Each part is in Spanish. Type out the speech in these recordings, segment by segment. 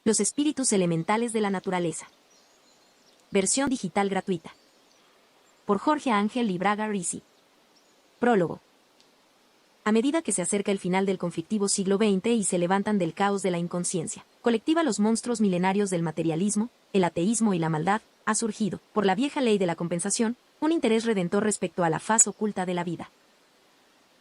Los espíritus elementales de la naturaleza. Versión digital gratuita. Por Jorge Ángel Libraga Risi. Prólogo. A medida que se acerca el final del conflictivo siglo XX y se levantan del caos de la inconsciencia colectiva los monstruos milenarios del materialismo, el ateísmo y la maldad, ha surgido, por la vieja ley de la compensación, un interés redentor respecto a la faz oculta de la vida.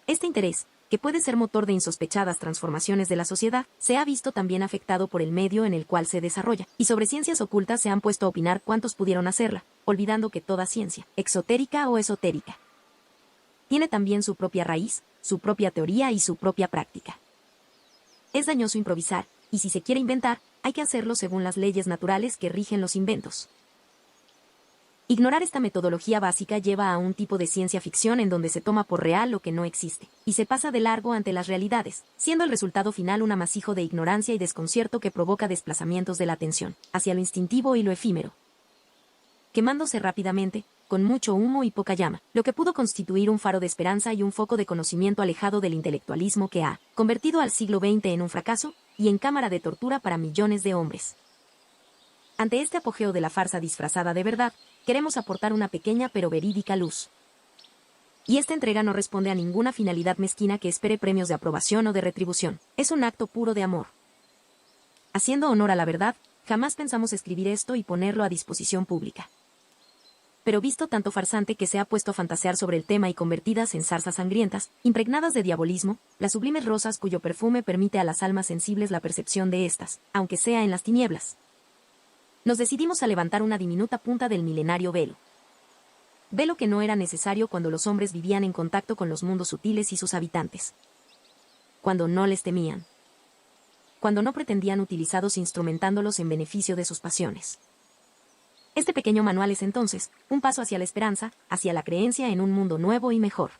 Este interés, que puede ser motor de insospechadas transformaciones de la sociedad, se ha visto también afectado por el medio en el cual se desarrolla, y sobre ciencias ocultas se han puesto a opinar cuántos pudieron hacerla, olvidando que toda ciencia, exotérica o esotérica, tiene también su propia raíz, su propia teoría y su propia práctica. Es dañoso improvisar, y si se quiere inventar, hay que hacerlo según las leyes naturales que rigen los inventos. Ignorar esta metodología básica lleva a un tipo de ciencia ficción en donde se toma por real lo que no existe, y se pasa de largo ante las realidades, siendo el resultado final un amasijo de ignorancia y desconcierto que provoca desplazamientos de la atención, hacia lo instintivo y lo efímero, quemándose rápidamente, con mucho humo y poca llama, lo que pudo constituir un faro de esperanza y un foco de conocimiento alejado del intelectualismo que ha convertido al siglo XX en un fracaso, y en cámara de tortura para millones de hombres. Ante este apogeo de la farsa disfrazada de verdad, queremos aportar una pequeña pero verídica luz. Y esta entrega no responde a ninguna finalidad mezquina que espere premios de aprobación o de retribución. Es un acto puro de amor. Haciendo honor a la verdad, jamás pensamos escribir esto y ponerlo a disposición pública. Pero visto tanto farsante que se ha puesto a fantasear sobre el tema y convertidas en zarzas sangrientas, impregnadas de diabolismo, las sublimes rosas cuyo perfume permite a las almas sensibles la percepción de estas, aunque sea en las tinieblas, nos decidimos a levantar una diminuta punta del milenario velo. Velo que no era necesario cuando los hombres vivían en contacto con los mundos sutiles y sus habitantes. Cuando no les temían. Cuando no pretendían utilizarlos instrumentándolos en beneficio de sus pasiones. Este pequeño manual es entonces un paso hacia la esperanza, hacia la creencia en un mundo nuevo y mejor.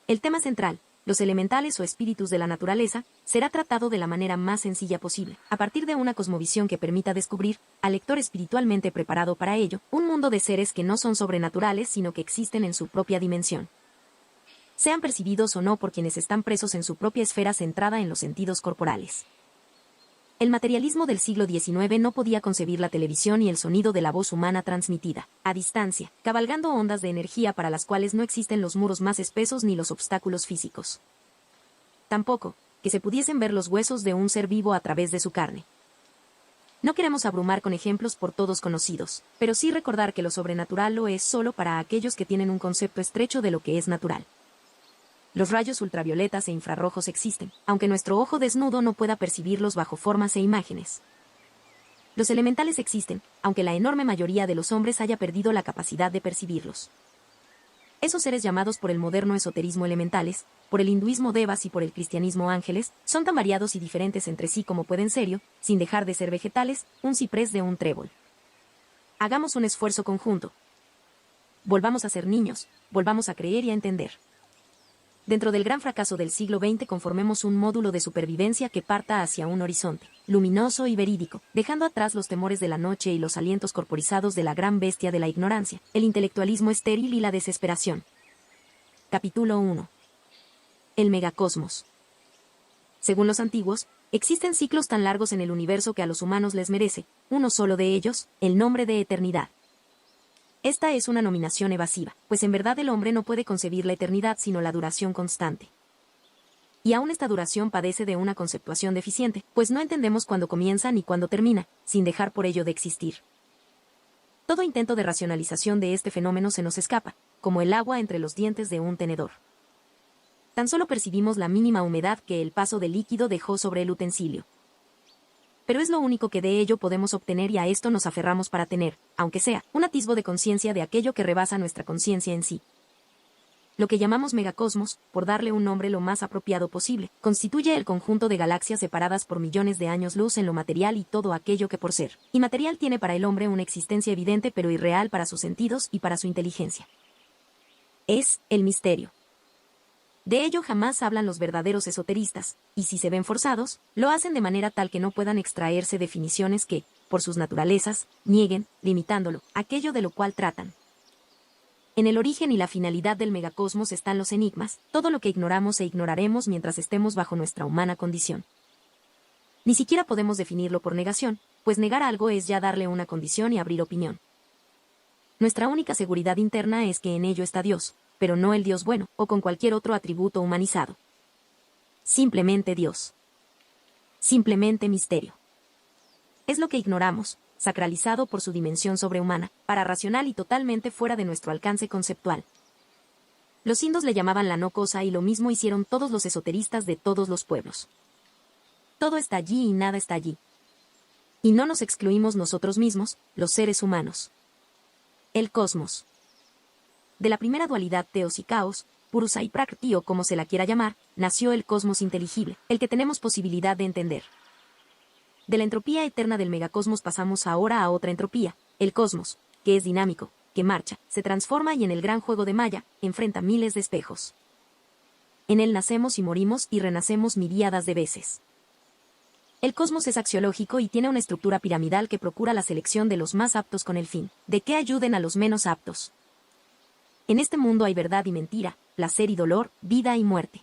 El tema central, los elementales o espíritus de la naturaleza, será tratado de la manera más sencilla posible, a partir de una cosmovisión que permita descubrir, al lector espiritualmente preparado para ello, un mundo de seres que no son sobrenaturales sino que existen en su propia dimensión. Sean percibidos o no por quienes están presos en su propia esfera centrada en los sentidos corporales. El materialismo del siglo XIX no podía concebir la televisión y el sonido de la voz humana transmitida, a distancia, cabalgando ondas de energía para las cuales no existen los muros más espesos ni los obstáculos físicos. Tampoco, que se pudiesen ver los huesos de un ser vivo a través de su carne. No queremos abrumar con ejemplos por todos conocidos, pero sí recordar que lo sobrenatural lo es solo para aquellos que tienen un concepto estrecho de lo que es natural. Los rayos ultravioletas e infrarrojos existen, aunque nuestro ojo desnudo no pueda percibirlos bajo formas e imágenes. Los elementales existen, aunque la enorme mayoría de los hombres haya perdido la capacidad de percibirlos. Esos seres llamados por el moderno esoterismo elementales, por el hinduismo devas y por el cristianismo ángeles, son tan variados y diferentes entre sí como pueden serlo, sin dejar de ser vegetales, un ciprés de un trébol. Hagamos un esfuerzo conjunto. Volvamos a ser niños, volvamos a creer y a entender. Dentro del gran fracaso del siglo XX conformemos un módulo de supervivencia que parta hacia un horizonte luminoso y verídico, dejando atrás los temores de la noche y los alientos corporizados de la gran bestia de la ignorancia, el intelectualismo estéril y la desesperación. Capítulo 1. El megacosmos. Según los antiguos, existen ciclos tan largos en el universo que a los humanos les merece, uno solo de ellos, el nombre de eternidad. Esta es una nominación evasiva, pues en verdad el hombre no puede concebir la eternidad sino la duración constante. Y aún esta duración padece de una conceptuación deficiente, pues no entendemos cuándo comienza ni cuándo termina, sin dejar por ello de existir. Todo intento de racionalización de este fenómeno se nos escapa, como el agua entre los dientes de un tenedor. Tan solo percibimos la mínima humedad que el paso del líquido dejó sobre el utensilio. Pero es lo único que de ello podemos obtener y a esto nos aferramos para tener, aunque sea, un atisbo de conciencia de aquello que rebasa nuestra conciencia en sí. Lo que llamamos megacosmos, por darle un nombre lo más apropiado posible, constituye el conjunto de galaxias separadas por millones de años luz en lo material y todo aquello que por ser inmaterial tiene para el hombre una existencia evidente pero irreal para sus sentidos y para su inteligencia. Es el misterio. De ello jamás hablan los verdaderos esoteristas, y si se ven forzados, lo hacen de manera tal que no puedan extraerse definiciones que, por sus naturalezas, nieguen, limitándolo, aquello de lo cual tratan. En el origen y la finalidad del megacosmos están los enigmas, todo lo que ignoramos e ignoraremos mientras estemos bajo nuestra humana condición. Ni siquiera podemos definirlo por negación, pues negar algo es ya darle una condición y abrir opinión. Nuestra única seguridad interna es que en ello está Dios, pero no el Dios bueno, o con cualquier otro atributo humanizado. Simplemente Dios. Simplemente misterio. Es lo que ignoramos, sacralizado por su dimensión sobrehumana, pararracional y totalmente fuera de nuestro alcance conceptual. Los indos le llamaban la no cosa y lo mismo hicieron todos los esoteristas de todos los pueblos. Todo está allí y nada está allí. Y no nos excluimos nosotros mismos, los seres humanos. El cosmos. De la primera dualidad teos y caos, purusa y prakrti o como se la quiera llamar, nació el cosmos inteligible, el que tenemos posibilidad de entender. De la entropía eterna del megacosmos pasamos ahora a otra entropía, el cosmos, que es dinámico, que marcha, se transforma y en el gran juego de Maya, enfrenta miles de espejos. En él nacemos y morimos y renacemos miríadas de veces. El cosmos es axiológico y tiene una estructura piramidal que procura la selección de los más aptos con el fin de que ayuden a los menos aptos. En este mundo hay verdad y mentira, placer y dolor, vida y muerte.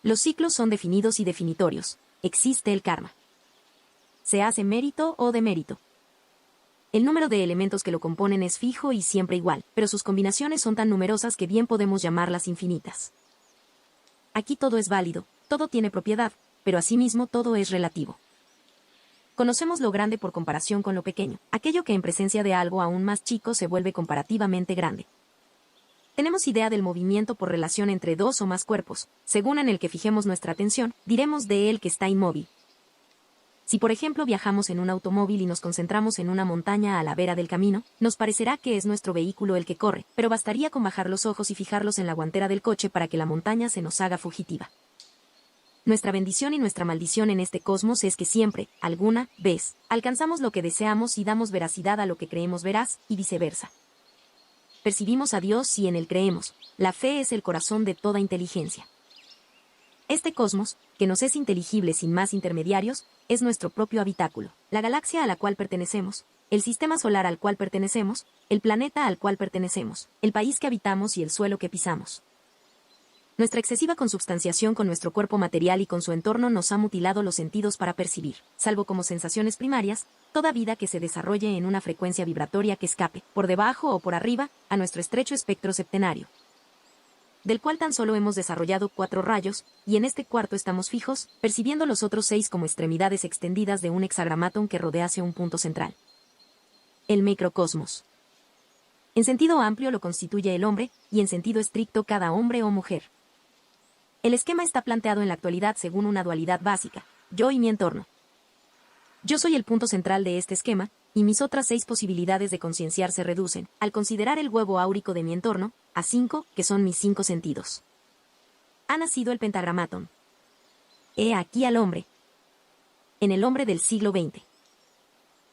Los ciclos son definidos y definitorios, existe el karma. Se hace mérito o demérito. El número de elementos que lo componen es fijo y siempre igual, pero sus combinaciones son tan numerosas que bien podemos llamarlas infinitas. Aquí todo es válido, todo tiene propiedad, pero asimismo todo es relativo. Conocemos lo grande por comparación con lo pequeño, aquello que en presencia de algo aún más chico se vuelve comparativamente grande. Tenemos idea del movimiento por relación entre dos o más cuerpos, según en el que fijemos nuestra atención, diremos de él que está inmóvil. Si por ejemplo viajamos en un automóvil y nos concentramos en una montaña a la vera del camino, nos parecerá que es nuestro vehículo el que corre, pero bastaría con bajar los ojos y fijarlos en la guantera del coche para que la montaña se nos haga fugitiva. Nuestra bendición y nuestra maldición en este cosmos es que siempre, alguna vez, alcanzamos lo que deseamos y damos veracidad a lo que creemos veraz, y viceversa. Percibimos a Dios y en él creemos. La fe es el corazón de toda inteligencia. Este cosmos, que nos es inteligible sin más intermediarios, es nuestro propio habitáculo, la galaxia a la cual pertenecemos, el sistema solar al cual pertenecemos, el planeta al cual pertenecemos, el país que habitamos y el suelo que pisamos. Nuestra excesiva consubstanciación con nuestro cuerpo material y con su entorno nos ha mutilado los sentidos para percibir, salvo como sensaciones primarias, toda vida que se desarrolle en una frecuencia vibratoria que escape, por debajo o por arriba, a nuestro estrecho espectro septenario, del cual tan solo hemos desarrollado 4 rayos, y en este cuarto estamos fijos, percibiendo los otros 6 como extremidades extendidas de un hexagramatón que rodease un punto central. El microcosmos. En sentido amplio lo constituye el hombre, y en sentido estricto cada hombre o mujer. El esquema está planteado en la actualidad según una dualidad básica, yo y mi entorno. Yo soy el punto central de este esquema, y mis otras 6 posibilidades de concienciar se reducen, al considerar el huevo áurico de mi entorno, a 5, que son mis 5 sentidos. Ha nacido el pentagramatón. He aquí al hombre. En el hombre del siglo XX.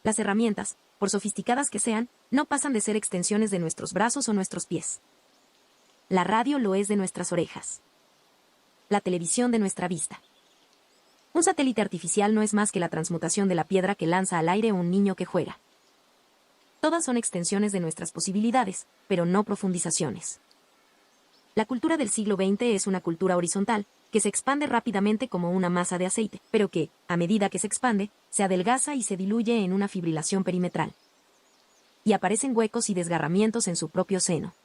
Las herramientas, por sofisticadas que sean, no pasan de ser extensiones de nuestros brazos o nuestros pies. La radio lo es de nuestras orejas. La televisión de nuestra vista. Un satélite artificial no es más que la transmutación de la piedra que lanza al aire un niño que juega. Todas son extensiones de nuestras posibilidades, pero no profundizaciones. La cultura del siglo XX es una cultura horizontal, que se expande rápidamente como una masa de aceite, pero que, a medida que se expande, se adelgaza y se diluye en una fibrilación perimetral. Y aparecen huecos y desgarramientos en su propio seno.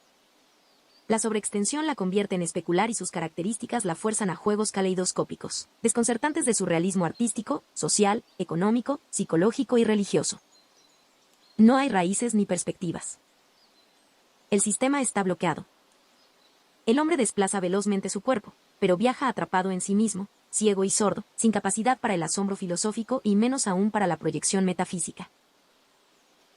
La sobreextensión la convierte en especular y sus características la fuerzan a juegos caleidoscópicos, desconcertantes de surrealismo artístico, social, económico, psicológico y religioso. No hay raíces ni perspectivas. El sistema está bloqueado. El hombre desplaza velozmente su cuerpo, pero viaja atrapado en sí mismo, ciego y sordo, sin capacidad para el asombro filosófico y menos aún para la proyección metafísica.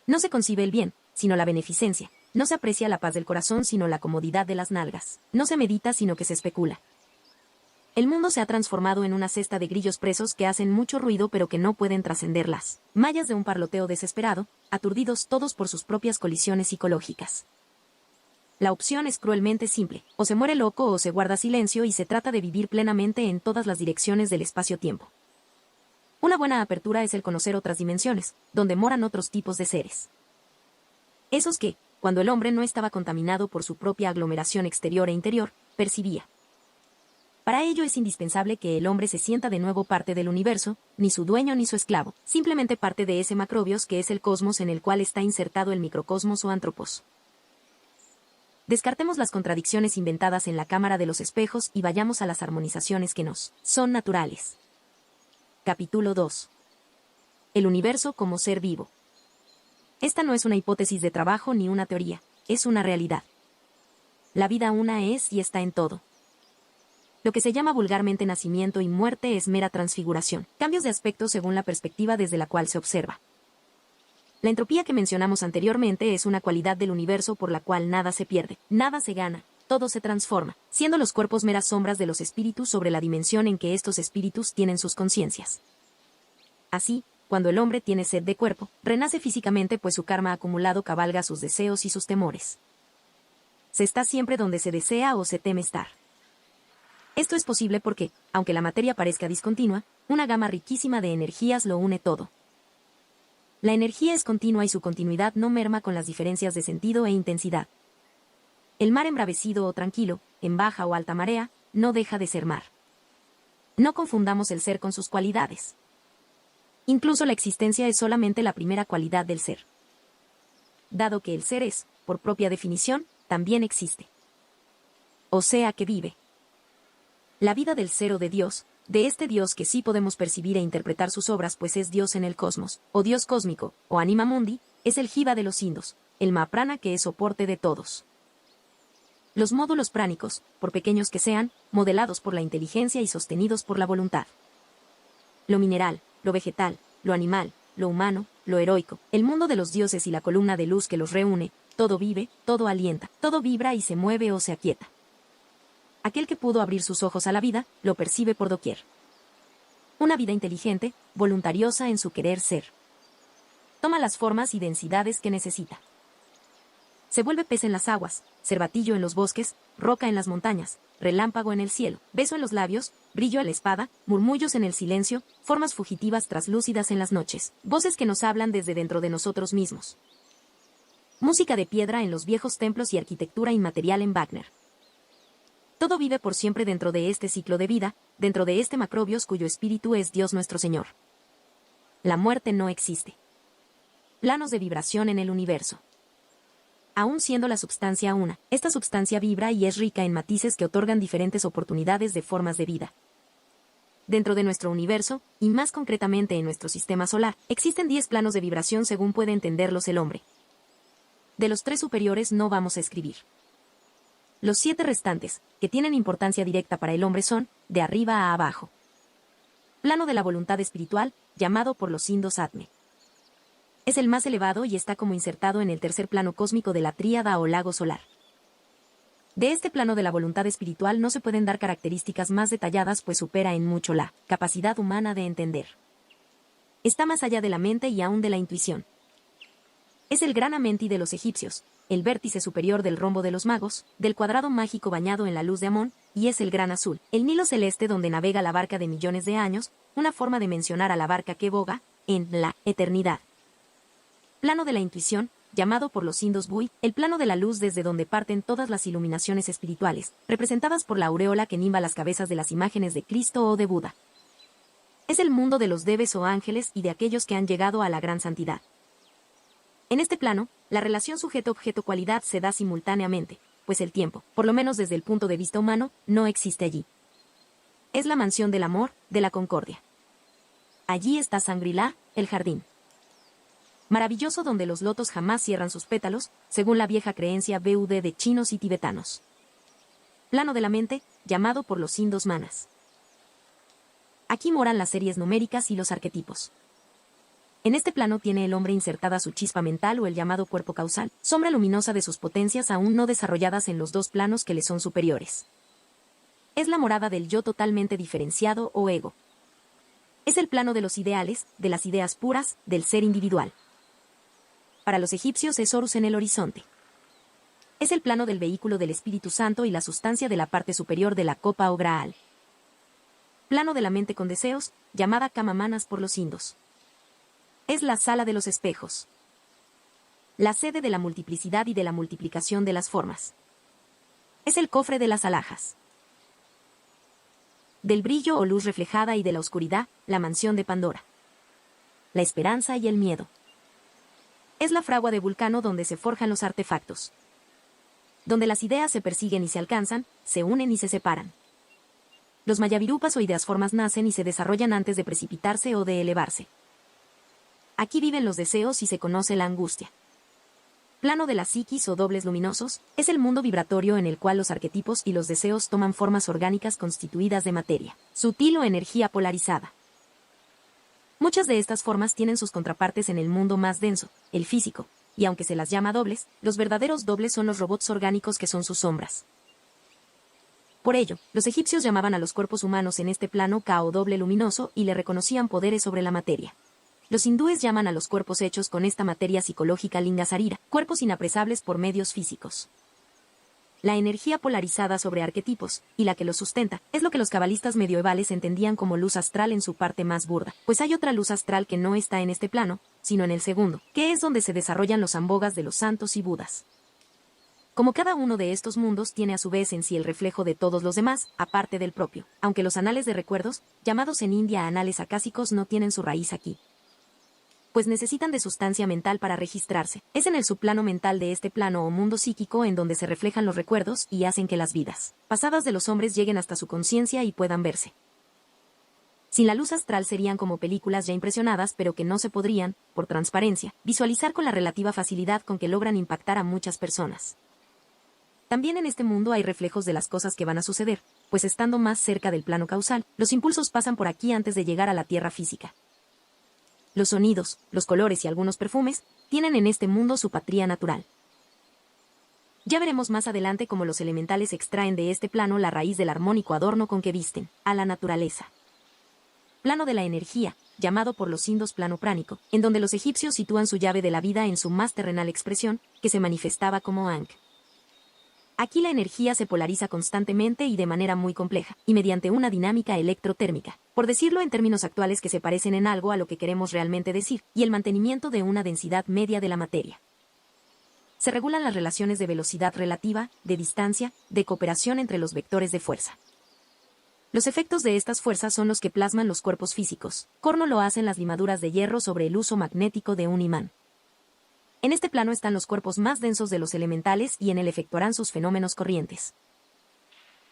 No se concibe el bien, sino la beneficencia. No se aprecia la paz del corazón sino la comodidad de las nalgas. No se medita sino que se especula. El mundo se ha transformado en una cesta de grillos presos que hacen mucho ruido pero que no pueden trascender las mallas de un parloteo desesperado, aturdidos todos por sus propias colisiones psicológicas. La opción es cruelmente simple, o se muere loco o se guarda silencio y se trata de vivir plenamente en todas las direcciones del espacio-tiempo. Una buena apertura es el conocer otras dimensiones, donde moran otros tipos de seres. Esos que, cuando el hombre no estaba contaminado por su propia aglomeración exterior e interior, percibía. Para ello es indispensable que el hombre se sienta de nuevo parte del universo, ni su dueño ni su esclavo, simplemente parte de ese macrobios que es el cosmos en el cual está insertado el microcosmos o antropos. Descartemos las contradicciones inventadas en la cámara de los espejos y vayamos a las armonizaciones que nos son naturales. Capítulo 2. El universo como ser vivo. Esta no es una hipótesis de trabajo ni una teoría, es una realidad. La vida una es y está en todo. Lo que se llama vulgarmente nacimiento y muerte es mera transfiguración, cambios de aspecto según la perspectiva desde la cual se observa. La entropía que mencionamos anteriormente es una cualidad del universo por la cual nada se pierde, nada se gana, todo se transforma, siendo los cuerpos meras sombras de los espíritus sobre la dimensión en que estos espíritus tienen sus conciencias. Así, cuando el hombre tiene sed de cuerpo, renace físicamente pues su karma acumulado cabalga sus deseos y sus temores. Se está siempre donde se desea o se teme estar. Esto es posible porque, aunque la materia parezca discontinua, una gama riquísima de energías lo une todo. La energía es continua y su continuidad no merma con las diferencias de sentido e intensidad. El mar embravecido o tranquilo, en baja o alta marea, no deja de ser mar. No confundamos el ser con sus cualidades. Incluso la existencia es solamente la primera cualidad del ser. Dado que el ser es, por propia definición, también existe. O sea que vive. La vida del ser o de Dios, de este Dios que sí podemos percibir e interpretar sus obras pues es Dios en el cosmos, o Dios cósmico, o Anima Mundi, es el Jiva de los indos, el Mahaprana que es soporte de todos. Los módulos pránicos, por pequeños que sean, modelados por la inteligencia y sostenidos por la voluntad. Lo mineral, lo vegetal, lo animal, lo humano, lo heroico, el mundo de los dioses y la columna de luz que los reúne, todo vive, todo alienta, todo vibra y se mueve o se aquieta. Aquel que pudo abrir sus ojos a la vida, lo percibe por doquier. Una vida inteligente, voluntariosa en su querer ser. Toma las formas y densidades que necesita. Se vuelve pez en las aguas, cervatillo en los bosques, roca en las montañas, relámpago en el cielo, beso en los labios, brillo a la espada, murmullos en el silencio, formas fugitivas traslúcidas en las noches, voces que nos hablan desde dentro de nosotros mismos. Música de piedra en los viejos templos y arquitectura inmaterial en Wagner. Todo vive por siempre dentro de este ciclo de vida, dentro de este macrobios cuyo espíritu es Dios nuestro Señor. La muerte no existe. Planos de vibración en el universo. Aún siendo la substancia una, esta substancia vibra y es rica en matices que otorgan diferentes oportunidades de formas de vida. Dentro de nuestro universo, y más concretamente en nuestro sistema solar, existen 10 planos de vibración según puede entenderlos el hombre. De los 3 superiores no vamos a escribir. Los 7 restantes, que tienen importancia directa para el hombre son, de arriba a abajo. Plano de la voluntad espiritual, llamado por los indos Atme. Es el más elevado y está como insertado en el tercer plano cósmico de la tríada o lago solar. De este plano de la voluntad espiritual no se pueden dar características más detalladas pues supera en mucho la capacidad humana de entender. Está más allá de la mente y aún de la intuición. Es el gran Amenti de los egipcios, el vértice superior del rombo de los magos, del cuadrado mágico bañado en la luz de Amón, y es el gran azul, el Nilo celeste donde navega la barca de millones de años, una forma de mencionar a la barca que boga, en la eternidad. Plano de la intuición, llamado por los indos Bui, el plano de la luz desde donde parten todas las iluminaciones espirituales, representadas por la aureola que nimba las cabezas de las imágenes de Cristo o de Buda. Es el mundo de los deves o ángeles y de aquellos que han llegado a la gran santidad. En este plano, la relación sujeto-objeto-cualidad se da simultáneamente, pues el tiempo, por lo menos desde el punto de vista humano, no existe allí. Es la mansión del amor, de la concordia. Allí está Shangri-La, el jardín maravilloso donde los lotos jamás cierran sus pétalos, según la vieja creencia BUD de chinos y tibetanos. Plano de la mente, llamado por los indos manas. Aquí moran las series numéricas y los arquetipos. En este plano tiene el hombre insertada su chispa mental o el llamado cuerpo causal, sombra luminosa de sus potencias aún no desarrolladas en los 2 planos que le son superiores. Es la morada del yo totalmente diferenciado o ego. Es el plano de los ideales, de las ideas puras, del ser individual. Para los egipcios es Horus en el horizonte. Es el plano del vehículo del Espíritu Santo y la sustancia de la parte superior de la copa o Graal. Plano de la mente con deseos, llamada Kama Manas por los indos. Es la sala de los espejos. La sede de la multiplicidad y de la multiplicación de las formas. Es el cofre de las alhajas. del brillo o luz reflejada y de la oscuridad, la mansión de Pandora. La esperanza y el miedo. Es la fragua de Vulcano donde se forjan los artefactos. Donde las ideas se persiguen y se alcanzan, se unen y se separan. Los mayavirupas o ideas formas nacen y se desarrollan antes de precipitarse o de elevarse. Aquí viven los deseos y se conoce la angustia. Plano de la psiquis o dobles luminosos, es el mundo vibratorio en el cual los arquetipos y los deseos toman formas orgánicas constituidas de materia, sutil o energía polarizada. Muchas de estas formas tienen sus contrapartes en el mundo más denso, el físico, y aunque se las llama dobles, los verdaderos dobles son los robots orgánicos que son sus sombras. Por ello, los egipcios llamaban a los cuerpos humanos en este plano Ka o doble luminoso y le reconocían poderes sobre la materia. Los hindúes llaman a los cuerpos hechos con esta materia psicológica Linga Sarira, cuerpos inapresables por medios físicos. La energía polarizada sobre arquetipos, y la que los sustenta, es lo que los cabalistas medievales entendían como luz astral en su parte más burda, pues hay otra luz astral que no está en este plano, sino en el segundo, que es donde se desarrollan los ambogas de los santos y budas. Como cada uno de estos mundos tiene a su vez en sí el reflejo de todos los demás, aparte del propio, aunque los anales de recuerdos, llamados en India anales acásicos, no tienen su raíz aquí, pues necesitan de sustancia mental para registrarse. Es en el subplano mental de este plano o mundo psíquico en donde se reflejan los recuerdos y hacen que las vidas pasadas de los hombres lleguen hasta su conciencia y puedan verse. Sin la luz astral serían como películas ya impresionadas pero que no se podrían, por transparencia, visualizar con la relativa facilidad con que logran impactar a muchas personas. También en este mundo hay reflejos de las cosas que van a suceder, pues estando más cerca del plano causal, los impulsos pasan por aquí antes de llegar a la tierra física. Los sonidos, los colores y algunos perfumes tienen en este mundo su patria natural. Ya veremos más adelante cómo los elementales extraen de este plano la raíz del armónico adorno con que visten a la naturaleza. Plano de la energía, llamado por los indos plano pránico, en donde los egipcios sitúan su llave de la vida en su más terrenal expresión, que se manifestaba como Ankh. Aquí la energía se polariza constantemente y de manera muy compleja, y mediante una dinámica electrotérmica, por decirlo en términos actuales que se parecen en algo a lo que queremos realmente decir, y el mantenimiento de una densidad media de la materia. Se regulan las relaciones de velocidad relativa, de distancia, de cooperación entre los vectores de fuerza. Los efectos de estas fuerzas son los que plasman los cuerpos físicos. Corno lo hacen las limaduras de hierro sobre el uso magnético de un imán. En este plano están los cuerpos más densos de los elementales y en él efectuarán sus fenómenos corrientes.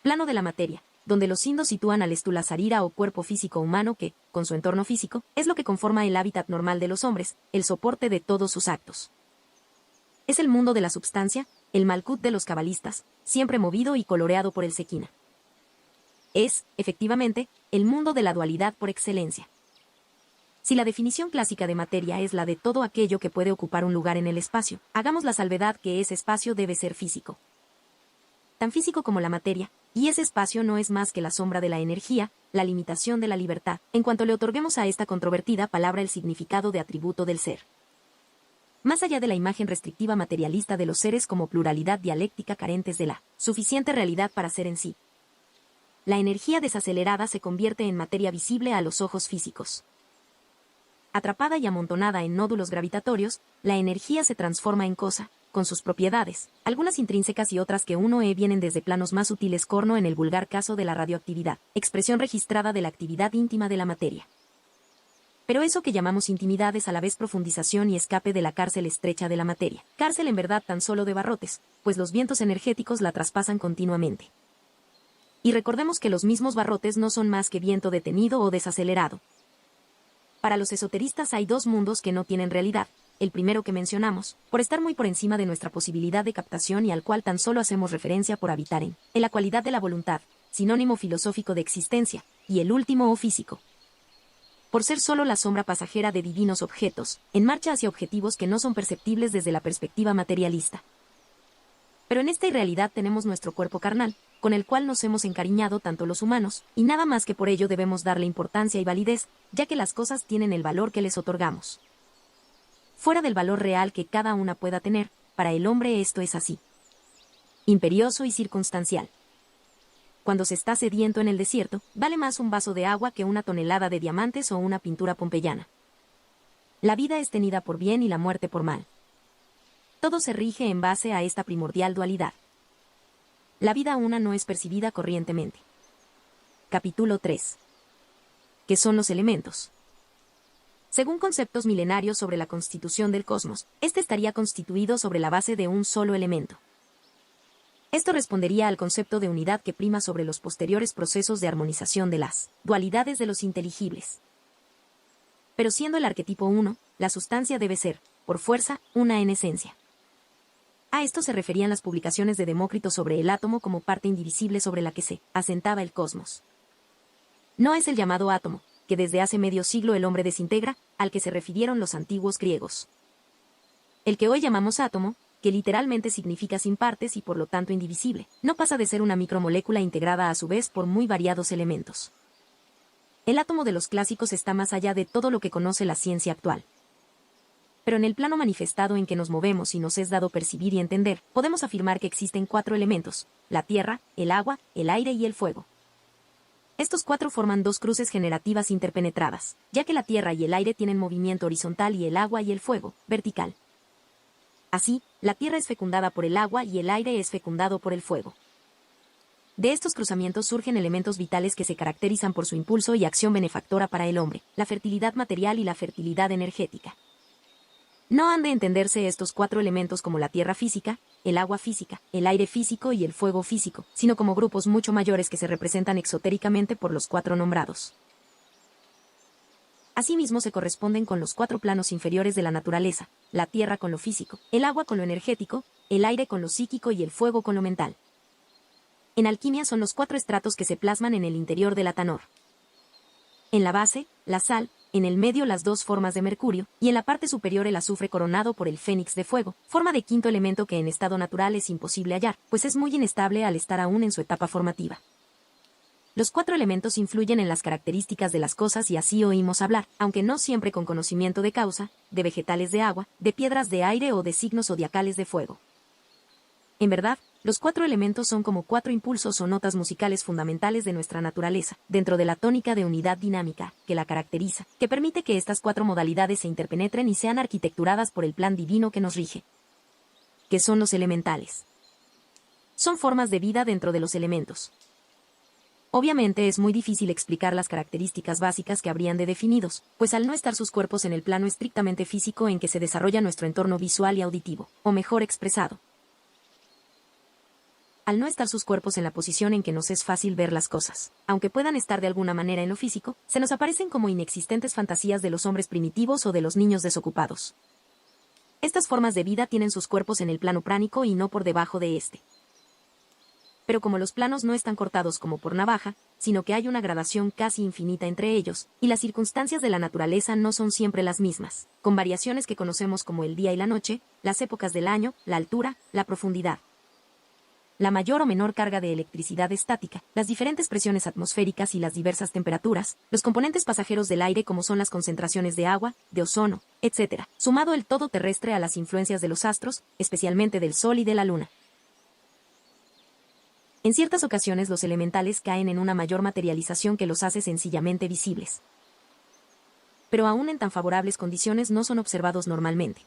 Plano de la materia, donde los indos sitúan al Stula Sarira o cuerpo físico humano que, con su entorno físico, es lo que conforma el hábitat normal de los hombres, el soporte de todos sus actos. Es el mundo de la substancia, el Malkut de los cabalistas, siempre movido y coloreado por el Sekina. Es, efectivamente, el mundo de la dualidad por excelencia. Si la definición clásica de materia es la de todo aquello que puede ocupar un lugar en el espacio, hagamos la salvedad que ese espacio debe ser físico. Tan físico como la materia, y ese espacio no es más que la sombra de la energía, la limitación de la libertad, en cuanto le otorguemos a esta controvertida palabra el significado de atributo del ser. Más allá de la imagen restrictiva materialista de los seres como pluralidad dialéctica carentes de la suficiente realidad para ser en sí, la energía desacelerada se convierte en materia visible a los ojos físicos. Atrapada y amontonada en nódulos gravitatorios, la energía se transforma en cosa, con sus propiedades, algunas intrínsecas y otras que uno vienen desde planos más sutiles, corno en el vulgar caso de la radioactividad, expresión registrada de la actividad íntima de la materia. Pero eso que llamamos intimidad es a la vez profundización y escape de la cárcel estrecha de la materia, cárcel en verdad tan solo de barrotes, pues los vientos energéticos la traspasan continuamente. Y recordemos que los mismos barrotes no son más que viento detenido o desacelerado. Para los esoteristas hay dos mundos que no tienen realidad, el primero que mencionamos, por estar muy por encima de nuestra posibilidad de captación y al cual tan solo hacemos referencia por habitar en la cualidad de la voluntad, sinónimo filosófico de existencia, y el último o físico, por ser solo la sombra pasajera de divinos objetos, en marcha hacia objetivos que no son perceptibles desde la perspectiva materialista. Pero en esta irrealidad tenemos nuestro cuerpo carnal, con el cual nos hemos encariñado tanto los humanos, y nada más que por ello debemos darle importancia y validez, ya que las cosas tienen el valor que les otorgamos. Fuera del valor real que cada una pueda tener, para el hombre esto es así. Imperioso y circunstancial. Cuando se está sediento en el desierto, vale más un vaso de agua que una tonelada de diamantes o una pintura pompeyana. La vida es tenida por bien y la muerte por mal. Todo se rige en base a esta primordial dualidad. La vida una no es percibida corrientemente. Capítulo 3. ¿Qué son los elementos? Según conceptos milenarios sobre la constitución del cosmos, este estaría constituido sobre la base de un solo elemento. Esto respondería al concepto de unidad que prima sobre los posteriores procesos de armonización de las dualidades de los inteligibles. Pero siendo el arquetipo uno, la sustancia debe ser, por fuerza, una en esencia. A esto se referían las publicaciones de Demócrito sobre el átomo como parte indivisible sobre la que se asentaba el cosmos. No es el llamado átomo, que desde hace medio siglo el hombre desintegra, al que se refirieron los antiguos griegos. El que hoy llamamos átomo, que literalmente significa sin partes y por lo tanto indivisible, no pasa de ser una micromolécula integrada a su vez por muy variados elementos. El átomo de los clásicos está más allá de todo lo que conoce la ciencia actual. Pero en el plano manifestado en que nos movemos y nos es dado percibir y entender, podemos afirmar que existen 4 elementos: la tierra, el agua, el aire y el fuego. Estos 4 forman 2 cruces generativas interpenetradas, ya que la tierra y el aire tienen movimiento horizontal y el agua y el fuego, vertical. Así, la tierra es fecundada por el agua y el aire es fecundado por el fuego. De estos cruzamientos surgen elementos vitales que se caracterizan por su impulso y acción benefactora para el hombre, la fertilidad material y la fertilidad energética. No han de entenderse estos 4 elementos como la tierra física, el agua física, el aire físico y el fuego físico, sino como grupos mucho mayores que se representan exotéricamente por los 4 nombrados. Asimismo se corresponden con los 4 planos inferiores de la naturaleza: la tierra con lo físico, el agua con lo energético, el aire con lo psíquico y el fuego con lo mental. En alquimia son los 4 estratos que se plasman en el interior del atanor. En la base, la sal, en el medio las 2 formas de mercurio, y en la parte superior el azufre coronado por el fénix de fuego, forma de quinto elemento que en estado natural es imposible hallar, pues es muy inestable al estar aún en su etapa formativa. Los 4 elementos influyen en las características de las cosas y así oímos hablar, aunque no siempre con conocimiento de causa, de vegetales de agua, de piedras de aire o de signos zodiacales de fuego. En verdad, los 4 elementos son como 4 impulsos o notas musicales fundamentales de nuestra naturaleza, dentro de la tónica de unidad dinámica, que la caracteriza, que permite que estas 4 modalidades se interpenetren y sean arquitecturadas por el plan divino que nos rige. ¿Qué son los elementales? Son formas de vida dentro de los elementos. Obviamente es muy difícil explicar las características básicas que habrían de definidos, pues al no estar sus cuerpos en el plano estrictamente físico en que se desarrolla nuestro entorno visual y auditivo, o mejor expresado, al no estar sus cuerpos en la posición en que nos es fácil ver las cosas, aunque puedan estar de alguna manera en lo físico, se nos aparecen como inexistentes fantasías de los hombres primitivos o de los niños desocupados. Estas formas de vida tienen sus cuerpos en el plano pránico y no por debajo de este. Pero como los planos no están cortados como por navaja, sino que hay una gradación casi infinita entre ellos, y las circunstancias de la naturaleza no son siempre las mismas, con variaciones que conocemos como el día y la noche, las épocas del año, la altura, la profundidad, la mayor o menor carga de electricidad estática, las diferentes presiones atmosféricas y las diversas temperaturas, los componentes pasajeros del aire como son las concentraciones de agua, de ozono, etc., sumado el todo terrestre a las influencias de los astros, especialmente del Sol y de la Luna. En ciertas ocasiones los elementales caen en una mayor materialización que los hace sencillamente visibles. Pero aún en tan favorables condiciones no son observados normalmente.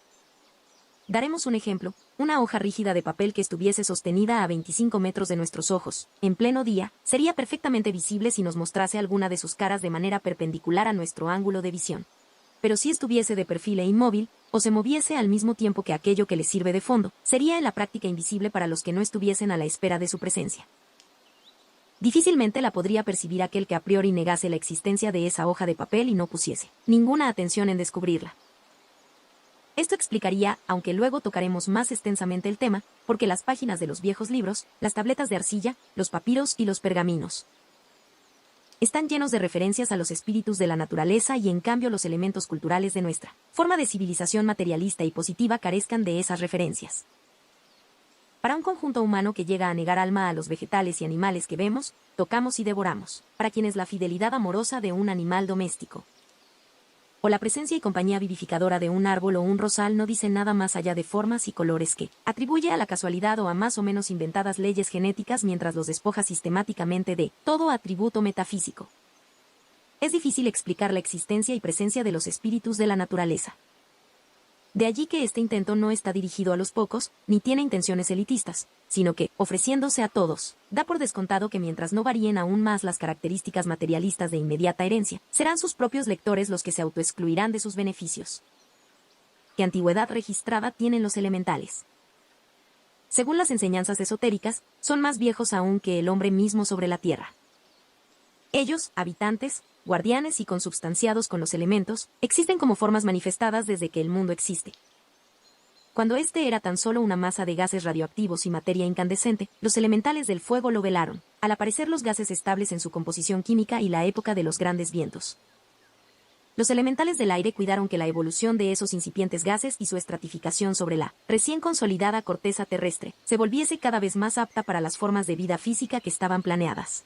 Daremos un ejemplo: una hoja rígida de papel que estuviese sostenida a 25 metros de nuestros ojos, en pleno día, sería perfectamente visible si nos mostrase alguna de sus caras de manera perpendicular a nuestro ángulo de visión. Pero si estuviese de perfil e inmóvil, o se moviese al mismo tiempo que aquello que le sirve de fondo, sería en la práctica invisible para los que no estuviesen a la espera de su presencia. Difícilmente la podría percibir aquel que a priori negase la existencia de esa hoja de papel y no pusiese ninguna atención en descubrirla. Esto explicaría, aunque luego tocaremos más extensamente el tema, porque las páginas de los viejos libros, las tabletas de arcilla, los papiros y los pergaminos están llenos de referencias a los espíritus de la naturaleza y en cambio los elementos culturales de nuestra forma de civilización materialista y positiva carezcan de esas referencias. Para un conjunto humano que llega a negar alma a los vegetales y animales que vemos, tocamos y devoramos, para quienes la fidelidad amorosa de un animal doméstico o la presencia y compañía vivificadora de un árbol o un rosal no dice nada más allá de formas y colores que atribuye a la casualidad o a más o menos inventadas leyes genéticas mientras los despoja sistemáticamente de todo atributo metafísico. Es difícil explicar la existencia y presencia de los espíritus de la naturaleza. De allí que este intento no está dirigido a los pocos, ni tiene intenciones elitistas, sino que, ofreciéndose a todos, da por descontado que mientras no varíen aún más las características materialistas de inmediata herencia, serán sus propios lectores los que se autoexcluirán de sus beneficios. ¿Qué antigüedad registrada tienen los elementales? Según las enseñanzas esotéricas, son más viejos aún que el hombre mismo sobre la tierra. Ellos, habitantes, guardianes y consubstanciados con los elementos, existen como formas manifestadas desde que el mundo existe. Cuando este era tan solo una masa de gases radioactivos y materia incandescente, los elementales del fuego lo velaron, al aparecer los gases estables en su composición química y la época de los grandes vientos. Los elementales del aire cuidaron que la evolución de esos incipientes gases y su estratificación sobre la recién consolidada corteza terrestre se volviese cada vez más apta para las formas de vida física que estaban planeadas.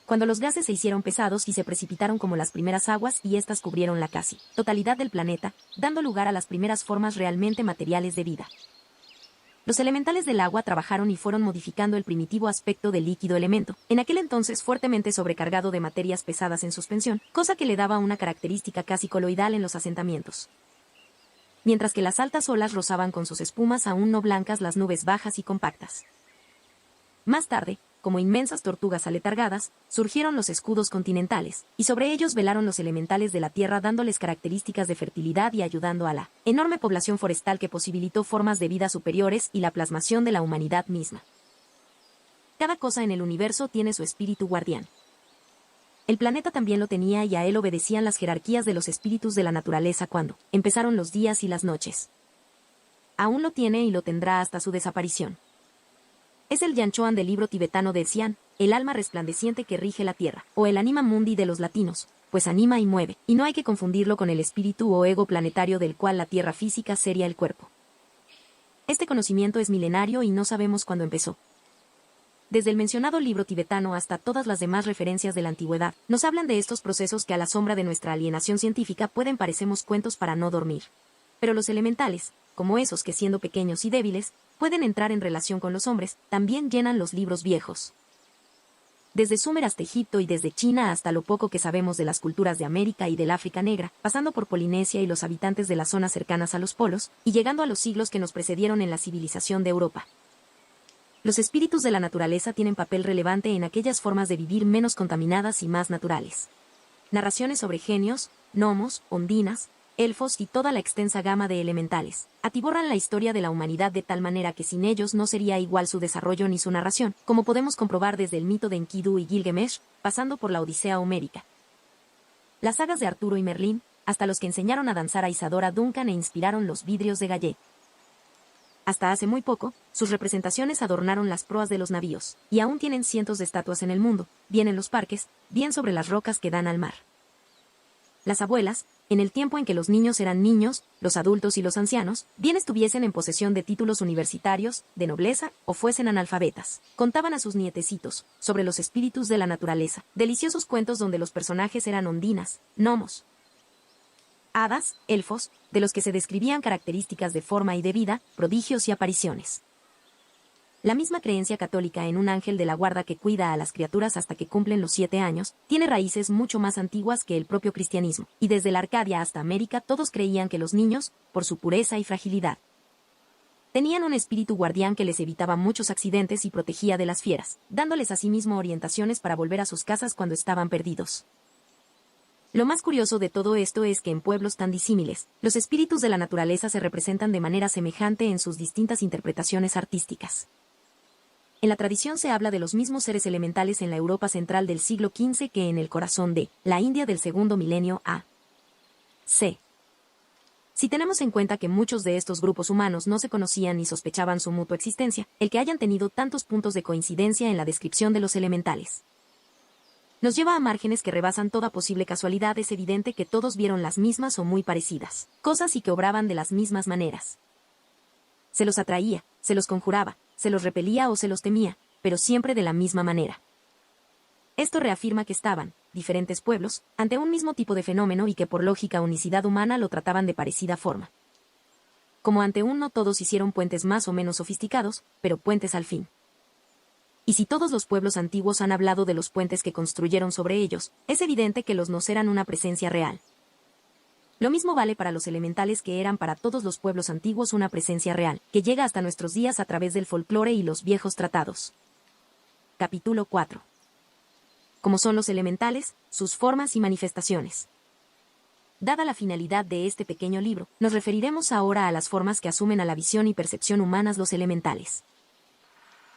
Cuando los gases se hicieron pesados y se precipitaron como las primeras aguas y éstas cubrieron la casi totalidad del planeta, dando lugar a las primeras formas realmente materiales de vida. Los elementales del agua trabajaron y fueron modificando el primitivo aspecto del líquido elemento, en aquel entonces fuertemente sobrecargado de materias pesadas en suspensión, cosa que le daba una característica casi coloidal en los asentamientos. Mientras que las altas olas rozaban con sus espumas aún no blancas las nubes bajas y compactas. Más tarde, como inmensas tortugas aletargadas, surgieron los escudos continentales, y sobre ellos velaron los elementales de la tierra dándoles características de fertilidad y ayudando a la enorme población forestal que posibilitó formas de vida superiores y la plasmación de la humanidad misma. Cada cosa en el universo tiene su espíritu guardián. El planeta también lo tenía y a él obedecían las jerarquías de los espíritus de la naturaleza cuando empezaron los días y las noches. Aún lo tiene y lo tendrá hasta su desaparición. Es el Yanchoan del libro tibetano de Xian, el alma resplandeciente que rige la tierra, o el anima mundi de los latinos, pues anima y mueve, y no hay que confundirlo con el espíritu o ego planetario del cual la tierra física sería el cuerpo. Este conocimiento es milenario y no sabemos cuándo empezó. Desde el mencionado libro tibetano hasta todas las demás referencias de la antigüedad, nos hablan de estos procesos que a la sombra de nuestra alienación científica pueden parecernos cuentos para no dormir. Pero los elementales, como esos que siendo pequeños y débiles, pueden entrar en relación con los hombres, también llenan los libros viejos. Desde Sumer hasta Egipto y desde China hasta lo poco que sabemos de las culturas de América y del África Negra, pasando por Polinesia y los habitantes de las zonas cercanas a los polos, y llegando a los siglos que nos precedieron en la civilización de Europa. Los espíritus de la naturaleza tienen papel relevante en aquellas formas de vivir menos contaminadas y más naturales. Narraciones sobre genios, gnomos, ondinas, elfos y toda la extensa gama de elementales, atiborran la historia de la humanidad de tal manera que sin ellos no sería igual su desarrollo ni su narración, como podemos comprobar desde el mito de Enkidu y Gilgamesh, pasando por la Odisea homérica. Las sagas de Arturo y Merlín, hasta los que enseñaron a danzar a Isadora Duncan e inspiraron los vidrios de Gallet. Hasta hace muy poco, sus representaciones adornaron las proas de los navíos, y aún tienen cientos de estatuas en el mundo, bien en los parques, bien sobre las rocas que dan al mar. Las abuelas, en el tiempo en que los niños eran niños, los adultos y los ancianos, bien estuviesen en posesión de títulos universitarios, de nobleza, o fuesen analfabetas, contaban a sus nietecitos, sobre los espíritus de la naturaleza, deliciosos cuentos donde los personajes eran ondinas, gnomos, hadas, elfos, de los que se describían características de forma y de vida, prodigios y apariciones. La misma creencia católica en un ángel de la guarda que cuida a las criaturas hasta que cumplen los 7 años, tiene raíces mucho más antiguas que el propio cristianismo, y desde la Arcadia hasta América todos creían que los niños, por su pureza y fragilidad, tenían un espíritu guardián que les evitaba muchos accidentes y protegía de las fieras, dándoles asimismo orientaciones para volver a sus casas cuando estaban perdidos. Lo más curioso de todo esto es que en pueblos tan disímiles, los espíritus de la naturaleza se representan de manera semejante en sus distintas interpretaciones artísticas. En la tradición se habla de los mismos seres elementales en la Europa central del siglo XV que en el corazón de la India del segundo milenio a.C. Si tenemos en cuenta que muchos de estos grupos humanos no se conocían ni sospechaban su mutua existencia, el que hayan tenido tantos puntos de coincidencia en la descripción de los elementales nos lleva a márgenes que rebasan toda posible casualidad. Es evidente que todos vieron las mismas o muy parecidas cosas y que obraban de las mismas maneras. Se los atraía, se los conjuraba, se los repelía o se los temía, pero siempre de la misma manera. Esto reafirma que estaban, diferentes pueblos, ante un mismo tipo de fenómeno y que por lógica unicidad humana lo trataban de parecida forma. Como ante un no todos hicieron puentes más o menos sofisticados, pero puentes al fin. Y si todos los pueblos antiguos han hablado de los puentes que construyeron sobre ellos, es evidente que los nos eran una presencia real. Lo mismo vale para los elementales, que eran para todos los pueblos antiguos una presencia real, que llega hasta nuestros días a través del folclore y los viejos tratados. Capítulo 4. ¿Cómo son los elementales, sus formas y manifestaciones? Dada la finalidad de este pequeño libro, nos referiremos ahora a las formas que asumen a la visión y percepción humanas los elementales.